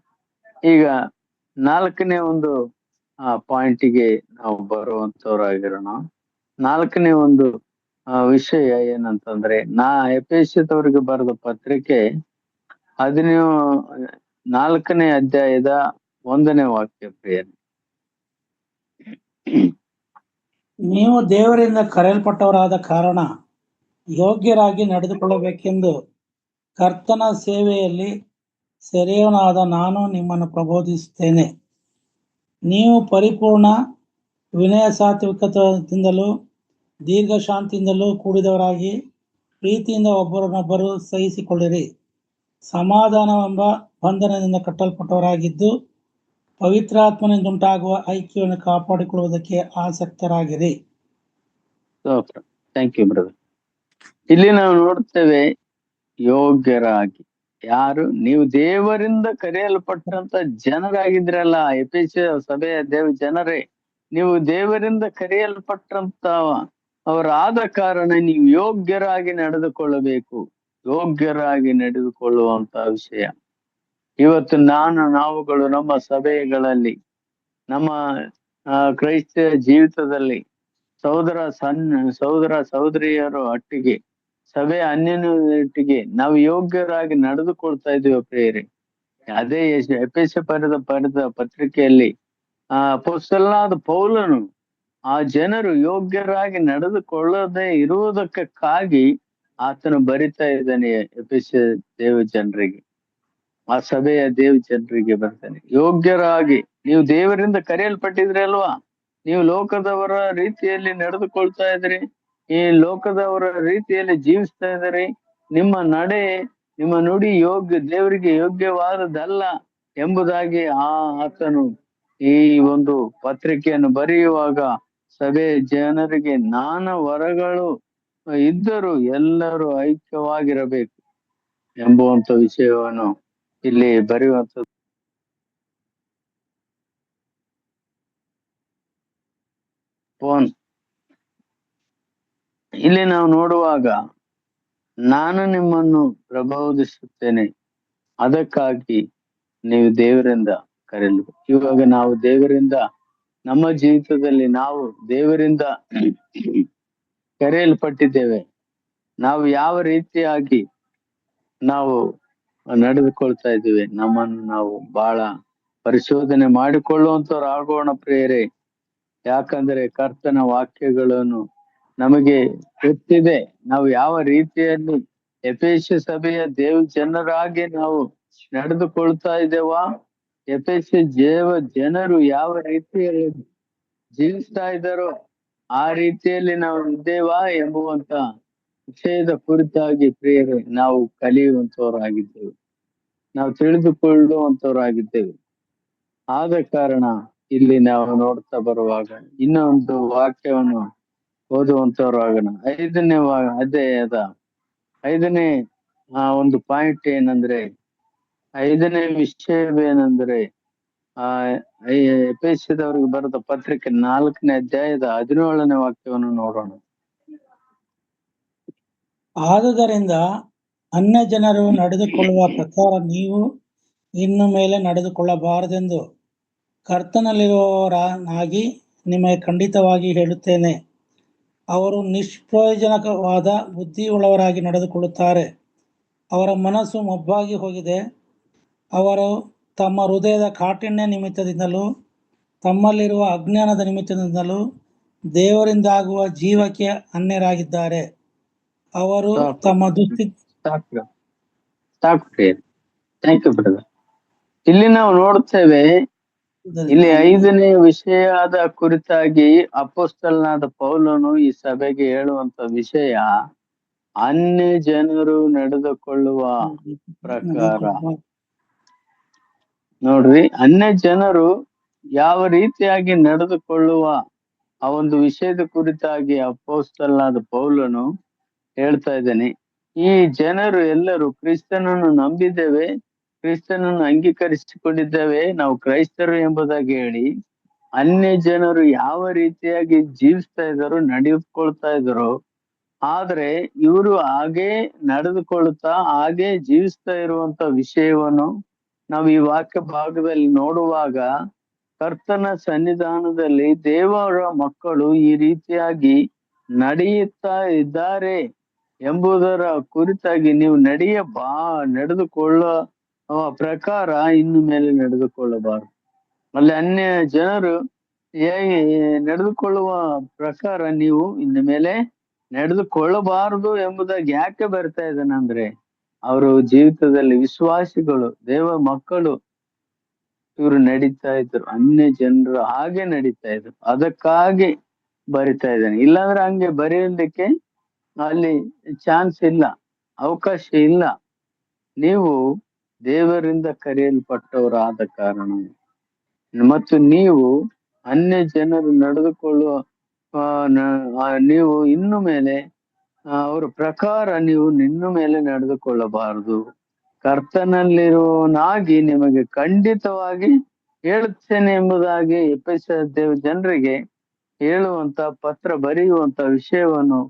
ಈಗ 4ನೇ ಒಂದು ಪಾಯಿಂಟಿಗೆ ನಾವು ಬರುವಂತವರಾಗಿರೋಣ. 4ನೇ ಒಂದು ವಿಷಯ ಏನಂತಂದ್ರೆ, ಎಫೆಸದವರಿಗೆ ಬರೆದ ಪತ್ರಿಕೆ 4ನೇ ಅಧ್ಯಾಯದ 1ನೇ ವಾಕ್ಯ ಪ್ರಿಯರೇ. ನೀವು ದೇವರಿಂದ ಕರೆಯಲ್ಪಟ್ಟವರಾದ ಕಾರಣ ಯೋಗ್ಯರಾಗಿ ನಡೆದುಕೊಳ್ಳಬೇಕೆಂದು ಕರ್ತನ ಸೇವೆಯಲ್ಲಿ ಸೆರೆಯವನಾದ ನಾನು ನಿಮ್ಮನ್ನು ಪ್ರಬೋಧಿಸುತ್ತೇನೆ. ನೀವು ಪರಿಪೂರ್ಣ ವಿನಯ ಸಾತ್ವಿಕತೆಯಿಂದಲೂ ದೀರ್ಘಶಾಂತಿಯಿಂದಲೂ ಕೂಡಿದವರಾಗಿ ಪ್ರೀತಿಯಿಂದ ಒಬ್ಬರನ್ನೊಬ್ಬರು ಸಹಿಸಿಕೊಳ್ಳಿರಿ. ಸಮಾಧಾನವೆಂಬ ಬಂಧನದಿಂದ ಕಟ್ಟಲ್ಪಟ್ಟವರಾಗಿದ್ದು ಪವಿತ್ರಾತ್ಮನಿಂದುಂಟಾಗುವ ಐಕ್ಯವನ್ನು ಕಾಪಾಡಿಕೊಳ್ಳುವುದಕ್ಕೆ ಆಸಕ್ತರಾಗಿರಿ. Thank you brother. ಇಲ್ಲಿ ನಾವು ನೋಡ್ತೇವೆ ಯೋಗ್ಯರಾಗಿ. ಯಾರು? ನೀವು ದೇವರಿಂದ ಕರೆಯಲ್ಪಟ್ಟಂತ ಜನರಾಗಿದ್ರಲ್ಲ, ಎಫೆಸ ಸಭೆಯ ಜನರೇ, ನೀವು ದೇವರಿಂದ ಕರೆಯಲ್ಪಟ್ಟಂತ ಅವರಾದ ಕಾರಣ ನೀವು ಯೋಗ್ಯರಾಗಿ ನಡೆದುಕೊಳ್ಳಬೇಕು. ಯೋಗ್ಯರಾಗಿ ನಡೆದುಕೊಳ್ಳುವಂತ ವಿಷಯ ಇವತ್ತು ನಾವುಗಳು ನಮ್ಮ ಸಭೆಗಳಲ್ಲಿ, ನಮ್ಮ ಕ್ರೈಸ್ತ ಜೀವಿತದಲ್ಲಿ ಸಹೋದರ ಸಹೋದರಿಯರು ಒಟ್ಟಿಗೆ, ಸಭೆ ಅನ್ಯನೊಟ್ಟಿಗೆ ನಾವು ಯೋಗ್ಯರಾಗಿ ನಡೆದುಕೊಳ್ತಾ ಇದ್ದೀವಿ ಪ್ರಿಯರೇ. ಅದೇ ಎಫೆಸ ಬರೆದ ಪತ್ರಿಕೆಯಲ್ಲಿ ಅಪೊಸ್ತಲನಾದ ಪೌಲನು ಆ ಜನರು ಯೋಗ್ಯರಾಗಿ ನಡೆದುಕೊಳ್ಳದೆ ಇರುವುದಕ್ಕಾಗಿ ಆತನು ಬರಿತಾ ಇದ್ದಾನೆ ಎಫೆಸ ದೇವ ಜನರಿಗೆ, ಆ ಸಭೆಯ ಜನರಿಗೆ ಬರ್ತಾನೆ. ಯೋಗ್ಯರಾಗಿ ನೀವು ದೇವರಿಂದ ಕರೆಯಲ್ಪಟ್ಟಿದ್ರಿ ಅಲ್ವಾ, ನೀವು ಲೋಕದವರ ರೀತಿಯಲ್ಲಿ ನಡೆದುಕೊಳ್ತಾ ಇದ್ರಿ, ಈ ಲೋಕದವರ ರೀತಿಯಲ್ಲಿ ಜೀವಿಸ್ತಾ ಇದ್ರಿ, ನಿಮ್ಮ ನಡೆ ನಿಮ್ಮ ನುಡಿ ದೇವರಿಗೆ ಯೋಗ್ಯವಾದದಲ್ಲ ಎಂಬುದಾಗಿ ಆತನು ಈ ಒಂದು ಪತ್ರಿಕೆಯನ್ನು ಬರೆಯುವಾಗ ಸಭೆ ಜನರಿಗೆ ನಾನಾ ವರಗಳು ಇದ್ದರೂ ಎಲ್ಲರೂ ಐಕ್ಯವಾಗಿರಬೇಕು ಎಂಬುವಂತ ವಿಷಯವನ್ನು ಇಲ್ಲಿ ಬರೆಯುವಂಥದ್ದು. ಇಲ್ಲಿ ನಾವು ನೋಡುವಾಗ ನಾನು ನಿಮ್ಮನ್ನು ಪ್ರಬೋಧಿಸುತ್ತೇನೆ, ಅದಕ್ಕಾಗಿ ನೀವು ದೇವರಿಂದ ಕರೆಯಲು. ಇವಾಗ ನಾವು ದೇವರಿಂದ, ನಮ್ಮ ಜೀವಿತದಲ್ಲಿ ನಾವು ದೇವರಿಂದ ಕರೆಯಲ್ಪಟ್ಟಿದ್ದೇವೆ. ನಾವು ಯಾವ ರೀತಿಯಾಗಿ ನಾವು ನಡೆದುಕೊಳ್ತಾ ಇದ್ದೀವಿ, ನಮ್ಮನ್ನು ನಾವು ಬಹಳ ಪರಿಶೋಧನೆ ಮಾಡಿಕೊಳ್ಳುವಂತವ್ರು ಆಗೋಣ ಪ್ರಿಯರೇ. ಯಾಕಂದ್ರೆ ಕರ್ತನ ವಾಕ್ಯಗಳನ್ನು ನಮಗೆ ಗೊತ್ತಿದೆ, ನಾವು ಯಾವ ರೀತಿಯಲ್ಲಿ ಎಫೆಸ ಸಭೆಯ ಜನರಾಗಿ ನಾವು ನಡೆದುಕೊಳ್ತಾ ಇದ್ದೇವಾ, ಎಫೆಸ ಜನರು ಯಾವ ರೀತಿಯಲ್ಲಿ ಜೀವಿಸ್ತಾ ಇದ್ದಾರೋ ಆ ರೀತಿಯಲ್ಲಿ ನಾವು ಇದ್ದೇವಾ ಎಂಬುವಂತ ವಿಷಯದ ಕುರಿತಾಗಿ ಪ್ರಿಯರೇ ನಾವು ಕಲಿಯುವಂತವರಾಗಿದ್ದೇವೆ, ನಾವು ತಿಳಿದುಕೊಳ್ಳುವಂತವರಾಗಿದ್ದೇವೆ. ಆದ ಕಾರಣ ಇಲ್ಲಿ ನಾವು ನೋಡ್ತಾ ಬರುವಾಗ ಇನ್ನೊಂದು ವಾಕ್ಯವನ್ನು ಓದುವಂತವರಾಗೋಣ. 5ನೇ ಅಧ್ಯಾಯದ 5ನೇ ಒಂದು ಪಾಯಿಂಟ್ ಏನಂದ್ರೆ, 5ನೇ ವಿಷಯವೇನೆಂದ್ರೆ ಎಫೆಸದವರಿಗೆ ಬರೆದ ಪತ್ರಿಕೆ 4ನೇ ಅಧ್ಯಾಯದ 17ನೇ ವಾಕ್ಯವನ್ನು ನೋಡೋಣ. ಆದುದರಿಂದ ಅನ್ಯ ಜನರು ನಡೆದುಕೊಳ್ಳುವ ಪ್ರಕಾರ ನೀವು ಇನ್ನು ಮೇಲೆ ನಡೆದುಕೊಳ್ಳಬಾರದೆಂದು ಕರ್ತನಲ್ಲಿರುವವರಾಗಿ ನಿಮಗೆ ಖಂಡಿತವಾಗಿ ಹೇಳುತ್ತೇನೆ. ಅವರು ನಿಷ್ಪ್ರಯೋಜನಕವಾದ ಬುದ್ಧಿಯುಳ್ಳವರಾಗಿ ನಡೆದುಕೊಳ್ಳುತ್ತಾರೆ, ಅವರ ಮನಸ್ಸು ಮೊಬ್ಬಾಗಿ ಹೋಗಿದೆ, ಅವರು ತಮ್ಮ ಹೃದಯದ ಕಾಠಿಣ್ಯ ನಿಮಿತ್ತದಿಂದಲೂ ತಮ್ಮಲ್ಲಿರುವ ಅಜ್ಞಾನದ ನಿಮಿತ್ತದಿಂದಲೂ ದೇವರಿಂದಾಗುವ ಜೀವಕ್ಕೆ ಅನ್ಯರಾಗಿದ್ದಾರೆ. ಅವರು ತಮ್ಮ ಇಲ್ಲಿ ನಾವು ನೋಡುತ್ತೇವೆ, ಇಲ್ಲಿ 5ನೇ ವಿಷಯದ ಕುರಿತಾಗಿ ಅಪೊಸ್ತಲನಾದ ಪೌಲನು ಈ ಸಭೆಗೆ ಹೇಳುವಂತ ವಿಷಯ ಅನ್ಯ ಜನರು ನಡೆದುಕೊಳ್ಳುವ ಪ್ರಕಾರ. ನೋಡ್ರಿ, ಅನ್ಯ ಜನರು ಯಾವ ರೀತಿಯಾಗಿ ನಡೆದುಕೊಳ್ಳುವ ಆ ಒಂದು ವಿಷಯದ ಕುರಿತಾಗಿ ಅಪೊಸ್ತಲನಾದ ಪೌಲನು ಹೇಳ್ತಾ ಇದ್ದಾನೆ. ಈ ಜನರು ಎಲ್ಲರೂ ಕ್ರಿಸ್ತನನ್ನು ನಂಬಿದ್ದೇವೆ, ಕ್ರಿಸ್ತನನ್ನು ಅಂಗೀಕರಿಸಿಕೊಂಡಿದ್ದೇವೆ, ನಾವು ಕ್ರೈಸ್ತರು ಎಂಬುದಾಗಿ ಹೇಳಿ ಅನ್ಯ ಜನರು ಯಾವ ರೀತಿಯಾಗಿ ಜೀವಿಸ್ತಾ ಇದ್ದಾರೋ, ನಡೆದುಕೊಳ್ತಾ ಇದ್ದಾರೋ, ಆದ್ರೆ ಇವರು ಹಾಗೆ ನಡೆದುಕೊಳ್ಳುತ್ತಾ ಹಾಗೆ ಜೀವಿಸ್ತಾ ಇರುವಂತ ವಿಷಯವನ್ನು ನಾವು ಈ ವಾಕ್ಯ ಭಾಗದಲ್ಲಿ ನೋಡುವಾಗ, ಕರ್ತನ ಸನ್ನಿಧಾನದಲ್ಲಿ ದೇವರ ಮಕ್ಕಳು ಈ ರೀತಿಯಾಗಿ ನಡೆಯುತ್ತಾ ಇದ್ದಾರೆ ಎಂಬುದರ ಕುರಿತಾಗಿ ನೀವು ನಡೆದುಕೊಳ್ಳುವ ಪ್ರಕಾರ ಇನ್ನು ಮೇಲೆ ನಡೆದುಕೊಳ್ಳಬಾರದು. ಅಲ್ಲಿ ಅನ್ಯ ಜನರು ನಡೆದುಕೊಳ್ಳುವ ಪ್ರಕಾರ ನೀವು ಇನ್ನು ಮೇಲೆ ನಡೆದುಕೊಳ್ಳಬಾರದು ಎಂಬುದಾಗಿ ಯಾಕೆ ಬರ್ತಾ ಇದ್ದಾನಂದ್ರೆ, ಅವರು ಜೀವಿತದಲ್ಲಿ ವಿಶ್ವಾಸಿಗಳು, ದೇವ ಮಕ್ಕಳು, ಇವರು ನಡೀತಾ ಇದ್ರು, ಅನ್ಯ ಜನರು ಹಾಗೆ ನಡೀತಾ ಇದ್ರು, ಅದಕ್ಕಾಗಿ ಬರಿತಾ ಇದ್ದಾನೆ. ಇಲ್ಲಾಂದ್ರೆ ಹಂಗೆ ಬರೆಯೋದಕ್ಕೆ ಅಲ್ಲಿ ಚಾನ್ಸ್ ಇಲ್ಲ, ಅವಕಾಶ ಇಲ್ಲ. ನೀವು ದೇವರಿಂದ ಕರೆಯಲ್ಪಟ್ಟವರಾದ ಕಾರಣ ಮತ್ತು ನೀವು ಅನ್ಯ ಜನರು ನಡೆದುಕೊಳ್ಳುವ ನೀವು ಇನ್ನು ಮೇಲೆ ಅವರ ಪ್ರಕಾರ ನೀವು ನಿನ್ನ ಮೇಲೆ ನಡೆದುಕೊಳ್ಳಬಾರದು. ಕರ್ತನಲ್ಲಿರುವವನಾಗಿ ನಿಮಗೆ ಖಂಡಿತವಾಗಿ ಹೇಳುತ್ತೇನೆ ಎಂಬುದಾಗಿ ಎಫೆಸ ಜನರಿಗೆ ಹೇಳುವಂತ ಪತ್ರ ಬರೆಯುವಂತ ವಿಷಯವನ್ನು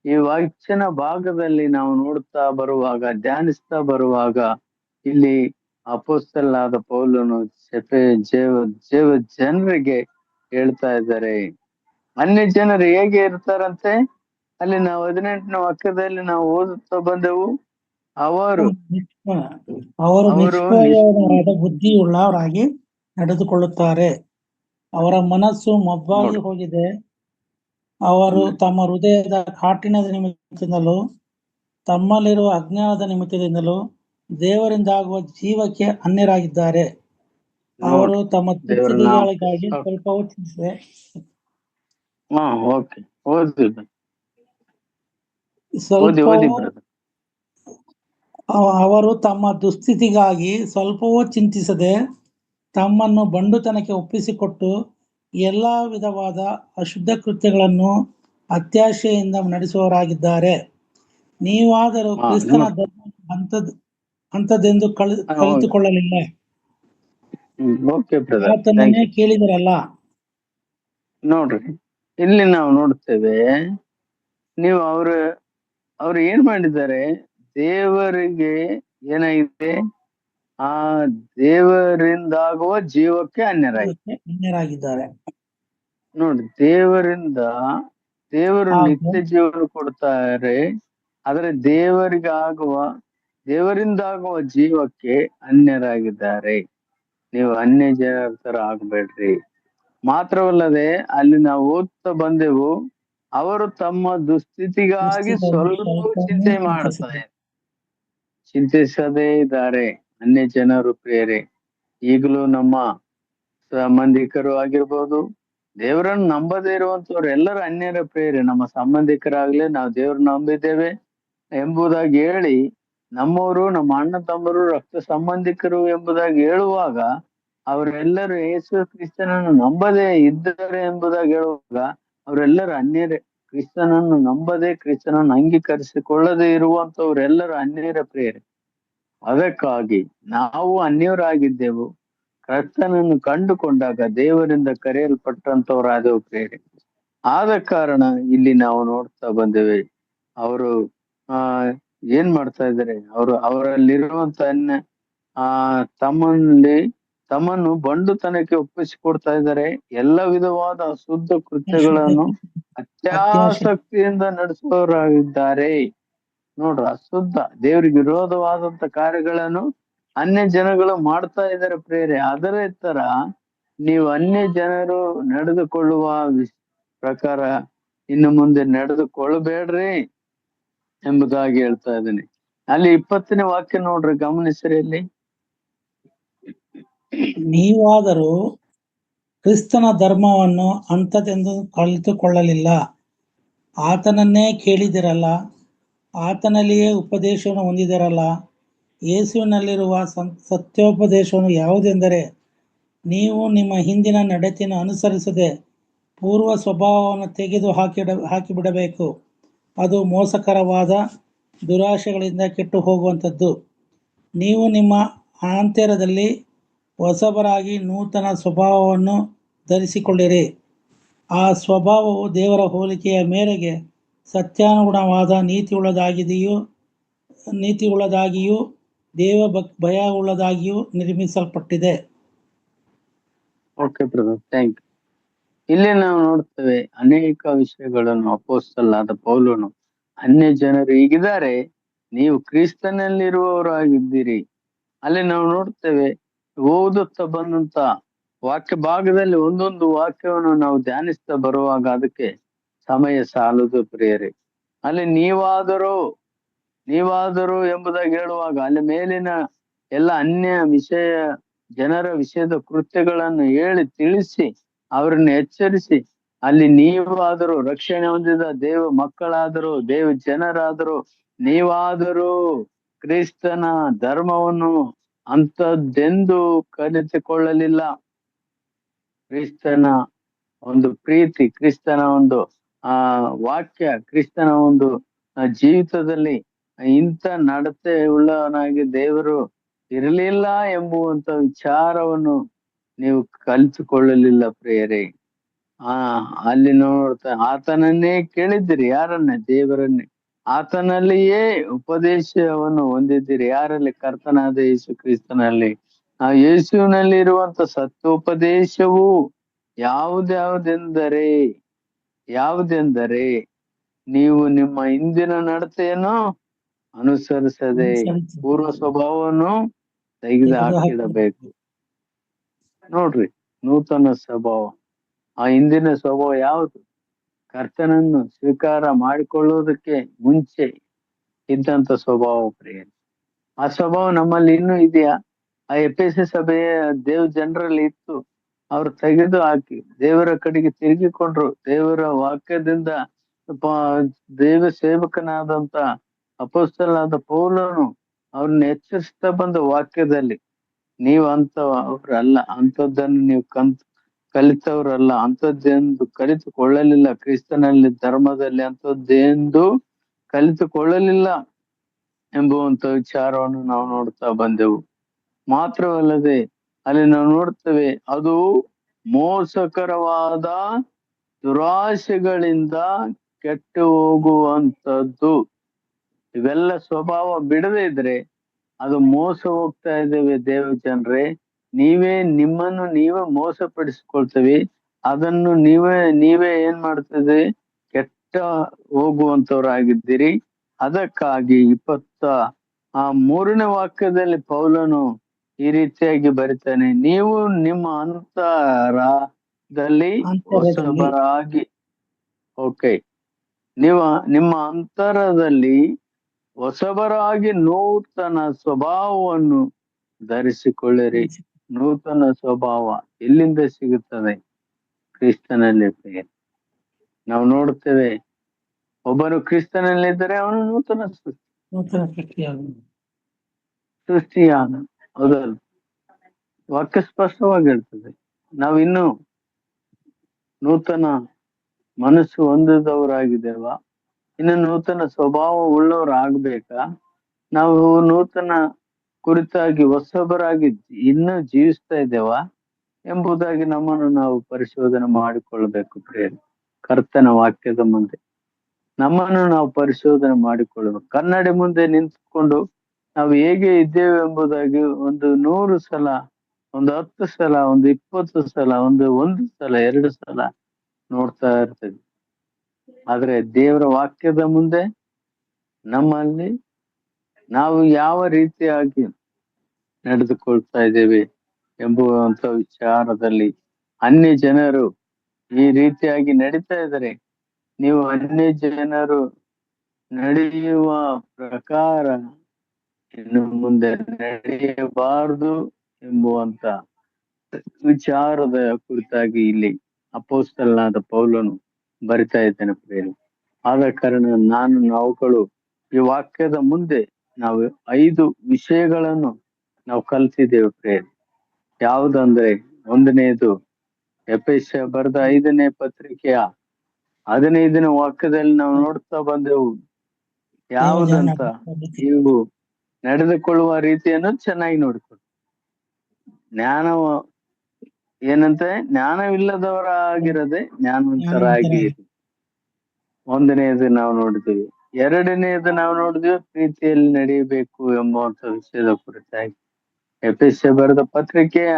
ಈ ವಾಕ್ಯನ ಭಾಗದಲ್ಲಿ ನಾವು ನೋಡುತ್ತಾ ಬರುವಾಗ, ಧ್ಯಾನಿಸ್ತಾ ಬರುವಾಗ, ಇಲ್ಲಿ ಅಪೊಸ್ತಲನಾದ ಪೌಲನು ಜನರಿಗೆ ಹೇಳ್ತಾ ಇದ್ದಾರೆ. ಅನ್ಯ ಜನರು ಹೇಗೆ ಇರ್ತಾರಂತೆ? ಅಲ್ಲಿ ನಾವು 18ನೇ ವಾಕ್ಯದಲ್ಲಿ ನಾವು ಓದುತ್ತಾ ಬಂದೆವು. ಅವರು ನಿಷ್ಪ್ರಯೋಜನವಾದ ಬುದ್ಧಿಯುಳ್ಳವರಾಗಿ ನಡೆದುಕೊಳ್ಳುತ್ತಾರೆ. ಅವರ ಮನಸ್ಸು ಮೊಬ್ಬಾಗಿ ಹೋಗಿದೆ. ಅವರು ತಮ್ಮ ಹೃದಯದ ಕಾಠಿಣ್ಯದ ನಿಮಿತ್ತದಿಂದಲೂ ತಮ್ಮಲ್ಲಿರುವ ಅಜ್ಞಾನದ ನಿಮಿತ್ತದಿಂದಲೂ ದೇವರಿಂದಾಗುವ ಜೀವಕ್ಕೆ ಅನ್ಯರಾಗಿದ್ದಾರೆ. ಅವರು ತಮ್ಮ ತೃಪ್ತಿಗಳಿಗಾಗಿ ಸ್ವಲ್ಪವೂ ಚಿಂತಿಸದೆ ಅವರು ತಮ್ಮ ದುಸ್ಥಿತಿಗಾಗಿ ಸ್ವಲ್ಪವೂ ಚಿಂತಿಸದೆ ತಮ್ಮನ್ನು ಬಂಡುತನಕ್ಕೆ ಒಪ್ಪಿಸಿಕೊಟ್ಟು ಎಲ್ಲಾ ವಿಧವಾದ ಅಶುದ್ಧ ಕೃತ್ಯಗಳನ್ನು ಅತ್ಯಾಶೆಯಿಂದ ನಡೆಸುವವರಾಗಿದ್ದಾರೆ. ನೀವಾದರೂ ಕ್ರಿಸ್ತನ ಧರ್ಮ ಅಂಥದ್ದೆಂದು ಕಲಿತುಕೊಳ್ಳಲಿಲ್ಲ, ಆತನನ್ನೇ ಕೇಳಿದರಲ್ಲ. ನೋಡ್ರಿ, ಇಲ್ಲಿ ನಾವು ನೋಡ್ತೇವೆ, ನೀವು ಅವ್ರು ಏನ್ ಮಾಡಿದ್ದಾರೆ? ದೇವರಿಗೆ ಏನಾಗಿದೆ? ಆ ದೇವರಿಂದಾಗುವ ಜೀವಕ್ಕೆ ಅನ್ಯರಾಗಿದ್ದಾರೆ. ನೋಡಿ, ದೇವರು ನಿತ್ಯ ಜೀವನ ಕೊಡ್ತಾರೆ, ಆದ್ರೆ ದೇವರಿಂದಾಗುವ ಜೀವಕ್ಕೆ ಅನ್ಯರಾಗಿದ್ದಾರೆ. ನೀವು ಅನ್ಯ ಜನರ ತರ ಆಗ್ಬೇಡ್ರಿ. ಮಾತ್ರವಲ್ಲದೆ ಅಲ್ಲಿ ನಾವು ಓದ್ತಾ ಬಂದೆವು, ಅವರು ತಮ್ಮ ದುಸ್ಥಿತಿಗಾಗಿ ಸ್ವಲ್ಪ ಚಿಂತಿಸದೇ ಇದ್ದಾರೆ. ಅನ್ಯ ಜನರು ಪ್ರಿಯರೇ, ಈಗಲೂ ನಮ್ಮ ಸಂಬಂಧಿಕರು ಆಗಿರ್ಬೋದು, ದೇವರನ್ನು ನಂಬದೇ ಇರುವಂತವ್ರು ಎಲ್ಲರೂ ಅನ್ಯರ ಪ್ರಿಯರೇ. ನಮ್ಮ ಸಂಬಂಧಿಕರಾಗ್ಲಿ, ನಾವು ದೇವ್ರನ್ನ ನಂಬಿದ್ದೇವೆ ಎಂಬುದಾಗಿ ಹೇಳಿ, ನಮ್ಮವರು, ನಮ್ಮ ಅಣ್ಣ ತಮ್ಮರು, ರಕ್ತ ಸಂಬಂಧಿಕರು ಎಂಬುದಾಗಿ ಹೇಳುವಾಗ, ಅವರೆಲ್ಲರೂ ಯೇಸು ಕ್ರಿಸ್ತನನ್ನು ನಂಬದೇ ಇದ್ದಾರೆ ಎಂಬುದಾಗಿ ಹೇಳುವಾಗ ಅವರೆಲ್ಲರೂ ಅನ್ಯರೇ. ಕ್ರಿಸ್ತನನ್ನು ನಂಬದೆ, ಕ್ರಿಸ್ತನನ್ನು ಅಂಗೀಕರಿಸಿಕೊಳ್ಳದೆ ಇರುವಂತವ್ರೆಲ್ಲರೂ ಅನ್ಯರ ಪ್ರಿಯರೇ. ಅದಕ್ಕಾಗಿ ನಾವು ಅನ್ಯರಾಗಿದ್ದೆವು, ಕ್ರಿಸ್ತನನ್ನು ಕಂಡುಕೊಂಡಾಗ ದೇವರಿಂದ ಕರೆಯಲ್ಪಟ್ಟಂತವರಾದೆವು ಪ್ರಿಯರೇ. ಆದ ಕಾರಣ ಇಲ್ಲಿ ನಾವು ನೋಡ್ತಾ ಬಂದೇವೆ, ಅವರು ಏನ್ ಮಾಡ್ತಾ ಇದ್ದಾರೆ? ಅವರಲ್ಲಿರುವಂತ ತಮ್ಮನ್ನು ಬಂಡುತನಕ್ಕೆ ಒಪ್ಪಿಸಿಕೊಡ್ತಾ ಇದ್ದಾರೆ. ಎಲ್ಲ ವಿಧವಾದ ಅಶುದ್ಧ ಕೃತ್ಯಗಳನ್ನು ಅತ್ಯಾಸಕ್ತಿಯಿಂದ ನಡೆಸುವವರಾಗಿದ್ದಾರೆ. ನೋಡ್ರಿ, ಅಶುದ್ಧ, ದೇವರಿಗೆ ವಿರೋಧವಾದಂತ ಕಾರ್ಯಗಳನ್ನು ಅನ್ಯ ಜನಗಳು ಮಾಡ್ತಾ ಇದ್ದಾರೆ ಪ್ರೇರೆ. ಅದರ ತರ ನೀವು ಅನ್ಯ ಜನರು ನಡೆದುಕೊಳ್ಳುವ ಪ್ರಕಾರ ಇನ್ನು ಮುಂದೆ ನಡೆದುಕೊಳ್ಳಬೇಡ್ರಿ ಎಂಬುದಾಗಿ ಹೇಳ್ತಾ ಇದ್ದೇನೆ. ಅಲ್ಲಿ 20ನೇ ವಾಕ್ಯ ನೋಡ್ರಿ, ಗಮನಿಸ್ರಿ. ಅಲ್ಲಿ ನೀವಾದರೂ ಕ್ರಿಸ್ತನ ಧರ್ಮವನ್ನು ಅಂಥದ್ದೆಂದು ಕಲಿತುಕೊಳ್ಳಲಿಲ್ಲ, ಆತನನ್ನೇ ಕೇಳಿದಿರಲ್ಲ, ಆತನಲ್ಲಿಯೇ ಉಪದೇಶವನ್ನು ಹೊಂದಿದಿರಲ್ಲ. ಯೇಸುವಿನಲ್ಲಿರುವ ಸತ್ಯೋಪದೇಶವನ್ನು ಯಾವುದೆಂದರೆ, ನೀವು ನಿಮ್ಮ ಹಿಂದಿನ ನಡತೆಯನ್ನು ಅನುಸರಿಸದೆ ಪೂರ್ವ ಸ್ವಭಾವವನ್ನು ತೆಗೆದು ಹಾಕಿಬಿಡಬೇಕು. ಅದು ಮೋಸಕರವಾದ ದುರಾಶೆಗಳಿಂದ ಕೆಟ್ಟು ಹೋಗುವಂಥದ್ದು. ನೀವು ನಿಮ್ಮ ಆಂತರ್ಯದಲ್ಲಿ ಹೊಸಬರಾಗಿ ನೂತನ ಸ್ವಭಾವವನ್ನು ಧರಿಸಿಕೊಳ್ಳಿರಿ. ಆ ಸ್ವಭಾವವು ದೇವರ ಹೋಲಿಕೆಯ ಮೇರೆಗೆ ಸತ್ಯಾನುಗುಣವಾದ ನೀತಿಯುಳ್ಳದಾಗಿಯೂ ದೇವ ಭಯವುಳ್ಳದಾಗಿಯೂ ನಿರ್ಮಿಸಲ್ಪಟ್ಟಿದೆ. Okay brother, thank you. ಇಲ್ಲಿ ನಾವು ನೋಡ್ತೇವೆ ಅನೇಕ ವಿಷಯಗಳನ್ನು ಅಪೊಸ್ತಲನಾದ ಪೌಲನು ಅನ್ಯ ಜನರು ಹೀಗಿದ್ದಾರೆ, ನೀವು ಕ್ರಿಸ್ತನಲ್ಲಿರುವವರಾಗಿದ್ದೀರಿ. ಅಲ್ಲಿ ನಾವು ನೋಡ್ತೇವೆ, ಓದುತ್ತಾ ಬಂದಂತ ವಾಕ್ಯ ಭಾಗದಲ್ಲಿ ಒಂದೊಂದು ವಾಕ್ಯವನ್ನು ನಾವು ಧ್ಯಾನಿಸ್ತಾ ಬರುವಾಗ ಅದಕ್ಕೆ ಸಮಯ ಸಾಲದು ಪ್ರಿಯರೇ. ಅಲ್ಲಿ ನೀವಾದರೂ ಎಂಬುದಾಗಿ ಹೇಳುವಾಗ ಅಲ್ಲಿ ಮೇಲಿನ ಎಲ್ಲ ಅನ್ಯ ಜನರ ವಿಷಯದ ಕೃತ್ಯಗಳನ್ನು ಹೇಳಿ ತಿಳಿಸಿ ಅವರನ್ನು ಎಚ್ಚರಿಸಿ, ಅಲ್ಲಿ ನೀವಾದರೂ ರಕ್ಷಣೆ ಹೊಂದಿದ ದೇವ ಮಕ್ಕಳಾದರೂ, ದೇವ ಜನರಾದರೂ, ನೀವಾದರೂ ಕ್ರಿಸ್ತನ ಧರ್ಮವನ್ನು ಅಂಥದ್ದೆಂದು ಕಲಿತುಕೊಳ್ಳಲಿಲ್ಲ. ಕ್ರಿಸ್ತನ ಒಂದು ಪ್ರೀತಿ, ಕ್ರಿಸ್ತನ ಒಂದು ವಾಕ್ಯ, ಕ್ರಿಸ್ತನ ಒಂದು ಜೀವಿತದಲ್ಲಿ ಇಂಥ ನಡತೆ ಉಳ್ಳವನಾಗಿ ದೇವರು ಇರಲಿಲ್ಲ ಎಂಬುವಂತ ವಿಚಾರವನ್ನು ನೀವು ಕಲಿತುಕೊಳ್ಳಲಿಲ್ಲ ಪ್ರಿಯರೇ. ಅಲ್ಲಿ ನೋಡ್ತಾ ಆತನನ್ನೇ ಕೇಳಿದ್ದೀರಿ, ಯಾರನ್ನೇ? ದೇವರನ್ನೇ. ಆತನಲ್ಲಿಯೇ ಉಪದೇಶವನ್ನು ಹೊಂದಿದ್ದೀರಿ. ಯಾರಲ್ಲಿ? ಕರ್ತನಾದ ಯೇಸು ಕ್ರಿಸ್ತನಲ್ಲಿ. ಆ ಯೇಸುವಿನಲ್ಲಿ ಇರುವಂತ ಸತ್ಯೋಪದೇಶವು ಯಾವುದೆಂದರೆ ನೀವು ನಿಮ್ಮ ಹಿಂದಿನ ನಡತೆಯನ್ನು ಅನುಸರಿಸದೆ ಪೂರ್ವ ಸ್ವಭಾವವನ್ನು ತೆಗೆದು ಹಾಕಿಡಬೇಕು. ನೋಡ್ರಿ, ನೂತನ ಸ್ವಭಾವ. ಆ ಹಿಂದಿನ ಸ್ವಭಾವ ಯಾವುದು? ಕರ್ತನನ್ನು ಸ್ವೀಕಾರ ಮಾಡಿಕೊಳ್ಳುವುದಕ್ಕೆ ಮುಂಚೆ ಇದ್ದಂತ ಸ್ವಭಾವ ಪ್ರಿಯ. ಆ ಸ್ವಭಾವ ನಮ್ಮಲ್ಲಿ ಇನ್ನೂ ಇದೆಯಾ? ಆ ಎಫೆಸ ಸಭೆಯ ಜನರಲ್ಲಿ ಇತ್ತು. ಅವ್ರು ತೆಗೆದು ಹಾಕಿ ದೇವರ ಕಡೆಗೆ ತಿರುಗಿಕೊಂಡ್ರು. ದೇವರ ವಾಕ್ಯದಿಂದ ದೇವ ಸೇವಕನಾದಂತ ಅಪೊಸ್ತಲನಾದ ಪೌಲನು ಅವ್ರನ್ನ ಎಚ್ಚರಿಸ್ತಾ ಬಂದ ವಾಕ್ಯದಲ್ಲಿ, ನೀವು ಅವ್ರಲ್ಲ, ಅಂಥದ್ದನ್ನು ನೀವು ಕಲಿತವ್ರಲ್ಲ, ಅಂಥದ್ದೆಂದು ಕಲಿತುಕೊಳ್ಳಲಿಲ್ಲ. ಕ್ರಿಸ್ತನಲ್ಲಿ ಧರ್ಮದಲ್ಲಿ ಅಂಥದ್ದೆಂದು ಕಲಿತುಕೊಳ್ಳಲಿಲ್ಲ ಎಂಬುವಂತ ವಿಚಾರವನ್ನು ನಾವು ನೋಡ್ತಾ ಬಂದೆವು. ಮಾತ್ರವಲ್ಲದೆ ಅಲ್ಲಿ ನಾವು ನೋಡ್ತೇವೆ, ಅದು ಮೋಸಕರವಾದ ದುರಾಶೆಗಳಿಂದ ಕೆಟ್ಟು ಹೋಗುವಂಥದ್ದು. ಇವೆಲ್ಲ ಸ್ವಭಾವ ಬಿಡದೇ ಇದ್ರೆ ಅದು ಮೋಸ ಹೋಗ್ತಾ ಇದ್ದೇವೆ ದೇವ ಜನರೇ. ನಿಮ್ಮನ್ನು ನೀವೇ ಮೋಸಪಡಿಸಿಕೊಳ್ತೇವೆ. ಅದನ್ನು ನೀವೇ ಏನ್ ಮಾಡ್ತದೆ? ಕೆಟ್ಟ ಹೋಗುವಂತವ್ರಾಗಿದ್ದೀರಿ. ಅದಕ್ಕಾಗಿ 23ನೇ ವಾಕ್ಯದಲ್ಲಿ ಪೌಲನು ಈ ರೀತಿಯಾಗಿ ಬರಿತಾನೆ, ನೀವು ನಿಮ್ಮ ಅಂತರದಲ್ಲಿ ಹೊಸಬರಾಗಿ ನಿಮ್ಮ ಅಂತರದಲ್ಲಿ ಹೊಸಬರಾಗಿ ನೂತನ ಸ್ವಭಾವವನ್ನು ಧರಿಸಿಕೊಳ್ಳಿರಿ. ನೂತನ ಸ್ವಭಾವ ಎಲ್ಲಿಂದ ಸಿಗುತ್ತದೆ? ಕ್ರಿಸ್ತನಲ್ಲಿ ಪ್ರಿಯ. ನಾವು ನೋಡುತ್ತೇವೆ, ಒಬ್ಬನು ಕ್ರಿಸ್ತನಲ್ಲಿದ್ದರೆ ಅವನು ನೂತನ ಸೃಷ್ಟಿಯಾದ. ಹೌದಲ್ಲ? ವಾಕ್ಯ ಸ್ಪಷ್ಟವಾಗಿರ್ತದೆ. ನಾವಿನ್ನು ನೂತನ ಮನಸ್ಸು ಹೊಂದಿದವರಾಗಿದ್ದೇವಾ? ಇನ್ನು ನೂತನ ಸ್ವಭಾವ ಉಳ್ಳವರಾಗ್ಬೇಕಾ? ನಾವು ನೂತನ ಕುರಿತಾಗಿ ಹೊಸಬರಾಗಿ ಇನ್ನೂ ಜೀವಿಸ್ತಾ ಇದ್ದೇವಾ ಎಂಬುದಾಗಿ ನಮ್ಮನ್ನು ನಾವು ಪರಿಶೋಧನೆ ಮಾಡಿಕೊಳ್ಳಬೇಕು ಪ್ರಿಯರೇ. ಕರ್ತನ ವಾಕ್ಯದ ಮುಂದೆ ನಮ್ಮನ್ನು ನಾವು ಪರಿಶೋಧನೆ ಮಾಡಿಕೊಳ್ಳಬೇಕು. ಕನ್ನಡಿ ಮುಂದೆ ನಿಂತ್ಕೊಂಡು ನಾವು ಹೇಗೆ ಇದ್ದೇವೆ ಎಂಬುದಾಗಿ ಒಂದು 100 ಸಲ, ಒಂದು 10 ಸಲ, ಒಂದು 20 ಸಲ, ಒಂದು ಸಲ, 2 ಸಲ ನೋಡ್ತಾ ಇರ್ತೇವೆ. ಆದ್ರೆ ದೇವರ ವಾಕ್ಯದ ಮುಂದೆ ನಮ್ಮಲ್ಲಿ ನಾವು ಯಾವ ರೀತಿಯಾಗಿ ನಡೆದುಕೊಳ್ತಾ ಇದ್ದೇವೆ ಎಂಬುವಂತ ವಿಚಾರದಲ್ಲಿ ಅನ್ಯ ಜನರು ಈ ರೀತಿಯಾಗಿ ನಡೀತಾ ಇದ್ದಾರೆ. ನೀವು ಅನ್ಯ ಜನರು ನಡೆಯುವ ಪ್ರಕಾರ ಇನ್ನು ಮುಂದೆ ನಡೆಯಬಾರದು ಎಂಬುವಂತ ವಿಚಾರದ ಕುರಿತಾಗಿ ಇಲ್ಲಿ ಅಪೊಸ್ತಲನಾದ ಪೌಲನು ಬರಿತಾ ಇದ್ದೇನೆ ಪ್ರಿಯರೇ. ಆದ ಕಾರಣ ನಾವುಗಳು ಈ ವಾಕ್ಯದ ಮುಂದೆ ನಾವು 5 ವಿಷಯಗಳನ್ನು ನಾವು ಕಲ್ತಿದ್ದೇವೆ ಪ್ರಿಯರೇ. ಯಾವುದಂದ್ರೆ, 1ನೇದು ಎಫೆಸ ಬರೆದ 5ನೇ ಪತ್ರಿಕೆಯ 15ನೇ ವಾಕ್ಯದಲ್ಲಿ ನಾವು ನೋಡ್ತಾ ಬಂದೆವು. ಯಾವುದಂತ? ನೀವು ನಡೆದುಕೊಳ್ಳುವ ರೀತಿಯನ್ನು ಚೆನ್ನಾಗಿ ನೋಡಿಕೊಳ್ಳಿ. ಏನಂತೆ? ಜ್ಞಾನವಿಲ್ಲದವರಾಗಿರದೆ ಜ್ಞಾನವಂತರಾಗಿ. 1ನೇದು ನಾವು ನೋಡಿದ್ವಿ. 2ನೇದು ನಾವು ನೋಡಿದ್ವಿ, ಪ್ರೀತಿಯಲ್ಲಿ ನಡೆಯಬೇಕು ಎಂಬುವಂತ ವಿಷಯದ ಕುರಿತಾಗಿ ಎಫೆಸ ಬರೆದ ಪತ್ರಿಕೆಯ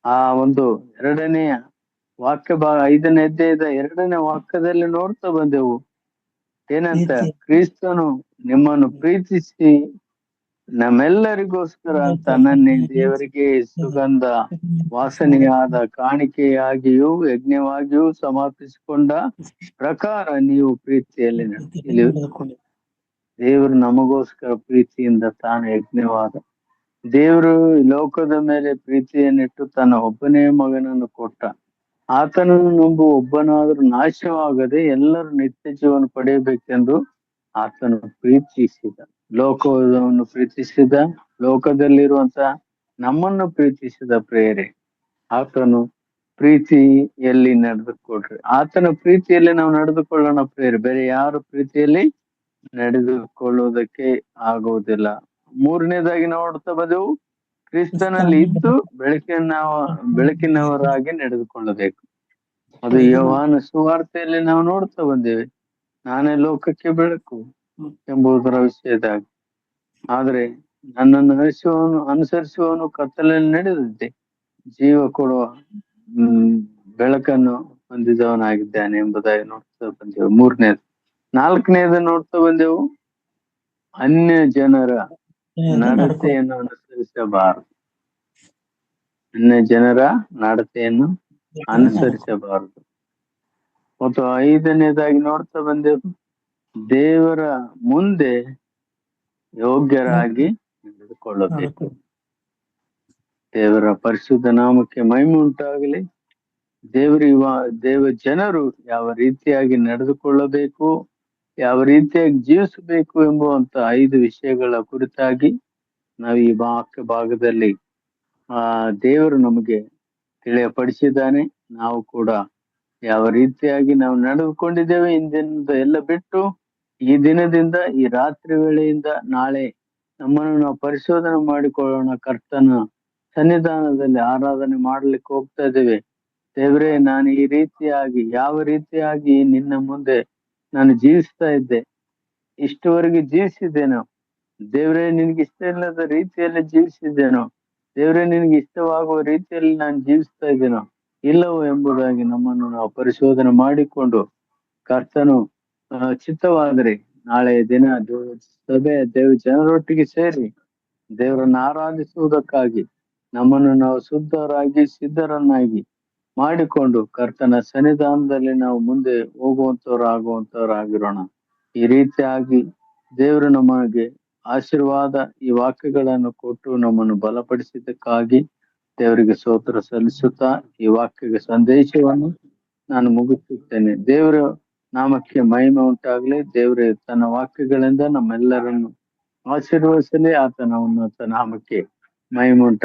ಆ ಒಂದು 2ನೇ ವಾಕ್ಯ 5ನೇ ಅಧ್ಯಾಯದ 2ನೇ ವಾಕ್ಯದಲ್ಲಿ ನೋಡ್ತಾ ಬಂದೆವು. ಏನಂತ? ಕ್ರಿಸ್ತನು ನಿಮ್ಮನ್ನು ಪ್ರೀತಿಸಿ ನಮ್ಮೆಲ್ಲರಿಗೋಸ್ಕರ ತನ್ನನ್ನೇ ದೇವರಿಗೆ ಸುಗಂಧ ವಾಸನೆಯಾದ ಕಾಣಿಕೆಯಾಗಿಯೂ ಯಜ್ಞವಾಗಿಯೂ ಸಮರ್ಪಿಸಿಕೊಂಡ ಪ್ರಕಾರ ನೀವು ಪ್ರೀತಿಯಲ್ಲಿ ದೇವರು ನಮಗೋಸ್ಕರ ಪ್ರೀತಿಯಿಂದ ತಾನು ಯಜ್ಞವಾದ. ದೇವರು ಲೋಕದ ಮೇಲೆ ಪ್ರೀತಿಯನ್ನಿಟ್ಟು ತನ್ನ ಒಬ್ಬನೇ ಮಗನನ್ನು ಕೊಟ್ಟ. ಆತನನ್ನು ನಂಬುವ ಒಬ್ಬನಾದ್ರೂ ನಾಶವಾಗದೆ ಎಲ್ಲರೂ ನಿತ್ಯ ಜೀವನ ಪಡೆಯಬೇಕೆಂದು ಆತನು ಪ್ರೀತಿಸಿದ. ಲೋಕವನ್ನು ಪ್ರೀತಿಸಿದ, ಲೋಕದಲ್ಲಿರುವಂತ ನಮ್ಮನ್ನು ಪ್ರೀತಿಸಿದ ಪ್ರಿಯರೇ. ಆತನು ಪ್ರೀತಿಯಲ್ಲಿ ನಡೆದುಕೊಳ್ರಿ. ಆತನ ಪ್ರೀತಿಯಲ್ಲಿ ನಾವು ನಡೆದುಕೊಳ್ಳೋಣ ಪ್ರಿಯರೇ. ಬೇರೆ ಯಾರು ಪ್ರೀತಿಯಲ್ಲಿ ನಡೆದುಕೊಳ್ಳುವುದಕ್ಕೆ ಆಗುವುದಿಲ್ಲ. ಮೂರನೇದಾಗಿ ನೋಡ್ತಾ ಬಂದೆವು, ಕ್ರಿಸ್ತನಲ್ಲಿ ಇದ್ದು ಬೆಳಕಿನವರಾಗಿ ನಡೆದುಕೊಳ್ಳಬೇಕು. ಅದು ಯೋಹಾನ ಸುವಾರ್ತೆಯಲ್ಲಿ ನಾವು ನೋಡ್ತಾ ಬಂದೇವೆ, ನಾನೇ ಲೋಕಕ್ಕೆ ಬೆಳಕು ಎಂಬುದರ ವಿಷಯದಾಗಿ. ಆದ್ರೆ ನನ್ನನ್ನು ಅನುಸರಿಸುವವನು ಕತ್ತಲಲ್ಲಿ ನಡೆದಂತೆ ಜೀವ ಕೊಡುವ ಬೆಳಕನ್ನು ಹೊಂದಿದವನಾಗಿದ್ದಾನೆ ಎಂಬುದಾಗಿ ನೋಡ್ತಾ ಬಂದೆವು. ಮೂರನೇದು. ನಾಲ್ಕನೇದು ನೋಡ್ತಾ ಬಂದೆವು, ಅನ್ಯ ಜನರ ನಡತೆಯನ್ನು ಅನುಸರಿಸಬಾರದು. ಅನ್ಯ ಜನರ ನಡತೆಯನ್ನು ಅನುಸರಿಸಬಾರದು. ಮತ್ತು ಐದನೇದಾಗಿ ನೋಡ್ತಾ ಬಂದೆವು, ದೇವರ ಮುಂದೆ ಯೋಗ್ಯರಾಗಿ ನಡೆದುಕೊಳ್ಳಬೇಕು. ದೇವರ ಪರಿಶುದ್ಧ ನಾಮಕ್ಕೆ ಮಹಿಮೆ ಉಂಟಾಗಲಿ. ದೇವ ಜನರು ಯಾವ ರೀತಿಯಾಗಿ ನಡೆದುಕೊಳ್ಳಬೇಕು, ಯಾವ ರೀತಿಯಾಗಿ ಜೀವಿಸಬೇಕು ಎಂಬುವಂತ 5 ವಿಷಯಗಳ ಕುರಿತಾಗಿ ನಾವು ಈ ವಾಕ್ಯ ಭಾಗದಲ್ಲಿ ದೇವರು ನಮಗೆ ತಿಳಿಯಪಡಿಸಿದ್ದಾನೆ. ನಾವು ಕೂಡ ಯಾವ ರೀತಿಯಾಗಿ ನಾವು ನಡೆದುಕೊಂಡಿದ್ದೇವೆ ಇಂದಿನಿಂದ ಎಲ್ಲ ಬಿಟ್ಟು ಈ ದಿನದಿಂದ, ಈ ರಾತ್ರಿ ವೇಳೆಯಿಂದ ನಾಳೆ ನಮ್ಮನ್ನು ನಾವು ಪರಿಶೋಧನೆ ಮಾಡಿಕೊಳ್ಳೋಣ. ಕರ್ತನ ಸನ್ನಿಧಾನದಲ್ಲಿ ಆರಾಧನೆ ಮಾಡ್ಲಿಕ್ಕೆ ಹೋಗ್ತಾ ಇದ್ದೇವೆ. ದೇವರೇ, ನಾನು ಈ ರೀತಿಯಾಗಿ ಯಾವ ರೀತಿಯಾಗಿ ನಿನ್ನ ಮುಂದೆ ನಾನು ಜೀವಿಸ್ತಾ ಇದ್ದೆ, ಇಷ್ಟುವರೆಗೆ ಜೀವಿಸಿದ್ದೇನೋ ದೇವರೇ, ನಿನ್ಗೆ ಇಷ್ಟ ಇಲ್ಲದ ರೀತಿಯಲ್ಲಿ ಜೀವಿಸಿದ್ದೇನೋ ದೇವರೇ, ನಿನ್ಗೆ ಇಷ್ಟವಾಗುವ ರೀತಿಯಲ್ಲಿ ನಾನು ಜೀವಿಸ್ತಾ ಇದ್ದೇನೋ ಇಲ್ಲವೋ ಎಂಬುದಾಗಿ ನಮ್ಮನ್ನು ನಾವು ಪರಿಶೋಧನೆ ಮಾಡಿಕೊಂಡು, ಕರ್ತನು ಚಿತ್ತವಾದರೆ ನಾಳೆ ದಿನ ಸಭೆ ಜನರೊಟ್ಟಿಗೆ ಸೇರಿ ದೇವರನ್ನು ಆರಾಧಿಸುವುದಕ್ಕಾಗಿ ನಮ್ಮನ್ನು ನಾವು ಶುದ್ಧರಾಗಿ ಸಿದ್ಧರನ್ನಾಗಿ ಮಾಡಿಕೊಂಡು ಕರ್ತನ ಸನ್ನಿಧಾನದಲ್ಲಿ ನಾವು ಮುಂದೆ ಆಗುವಂತವರಾಗಿರೋಣ. ಈ ರೀತಿಯಾಗಿ ದೇವರು ನಮಗೆ ಆಶೀರ್ವಾದ ಈ ವಾಕ್ಯಗಳನ್ನು ಕೊಟ್ಟು ನಮ್ಮನ್ನು ಬಲಪಡಿಸಿದ್ದಕ್ಕಾಗಿ ದೇವರಿಗೆ ಸ್ತೋತ್ರ ಸಲ್ಲಿಸುತ್ತಾ ಈ ವಾಕ್ಯದ ಸಂದೇಶವನ್ನು ನಾನು ಮುಗಿಸುತ್ತೇನೆ. ದೇವರ ನಾಮಕ್ಕೆ ಮಹಿಮೆ ಉಂಟಾಗಲಿ. ದೇವರೇ ತನ್ನ ವಾಕ್ಯಗಳಿಂದ ನಮ್ಮೆಲ್ಲರನ್ನು ಆಶೀರ್ವದಿಸಲಿ. ಆತನ ಉನ್ನತ ನಾಮಕ್ಕೆ ಮಹಿಮೆ ಉಂಟಾಗಲಿ.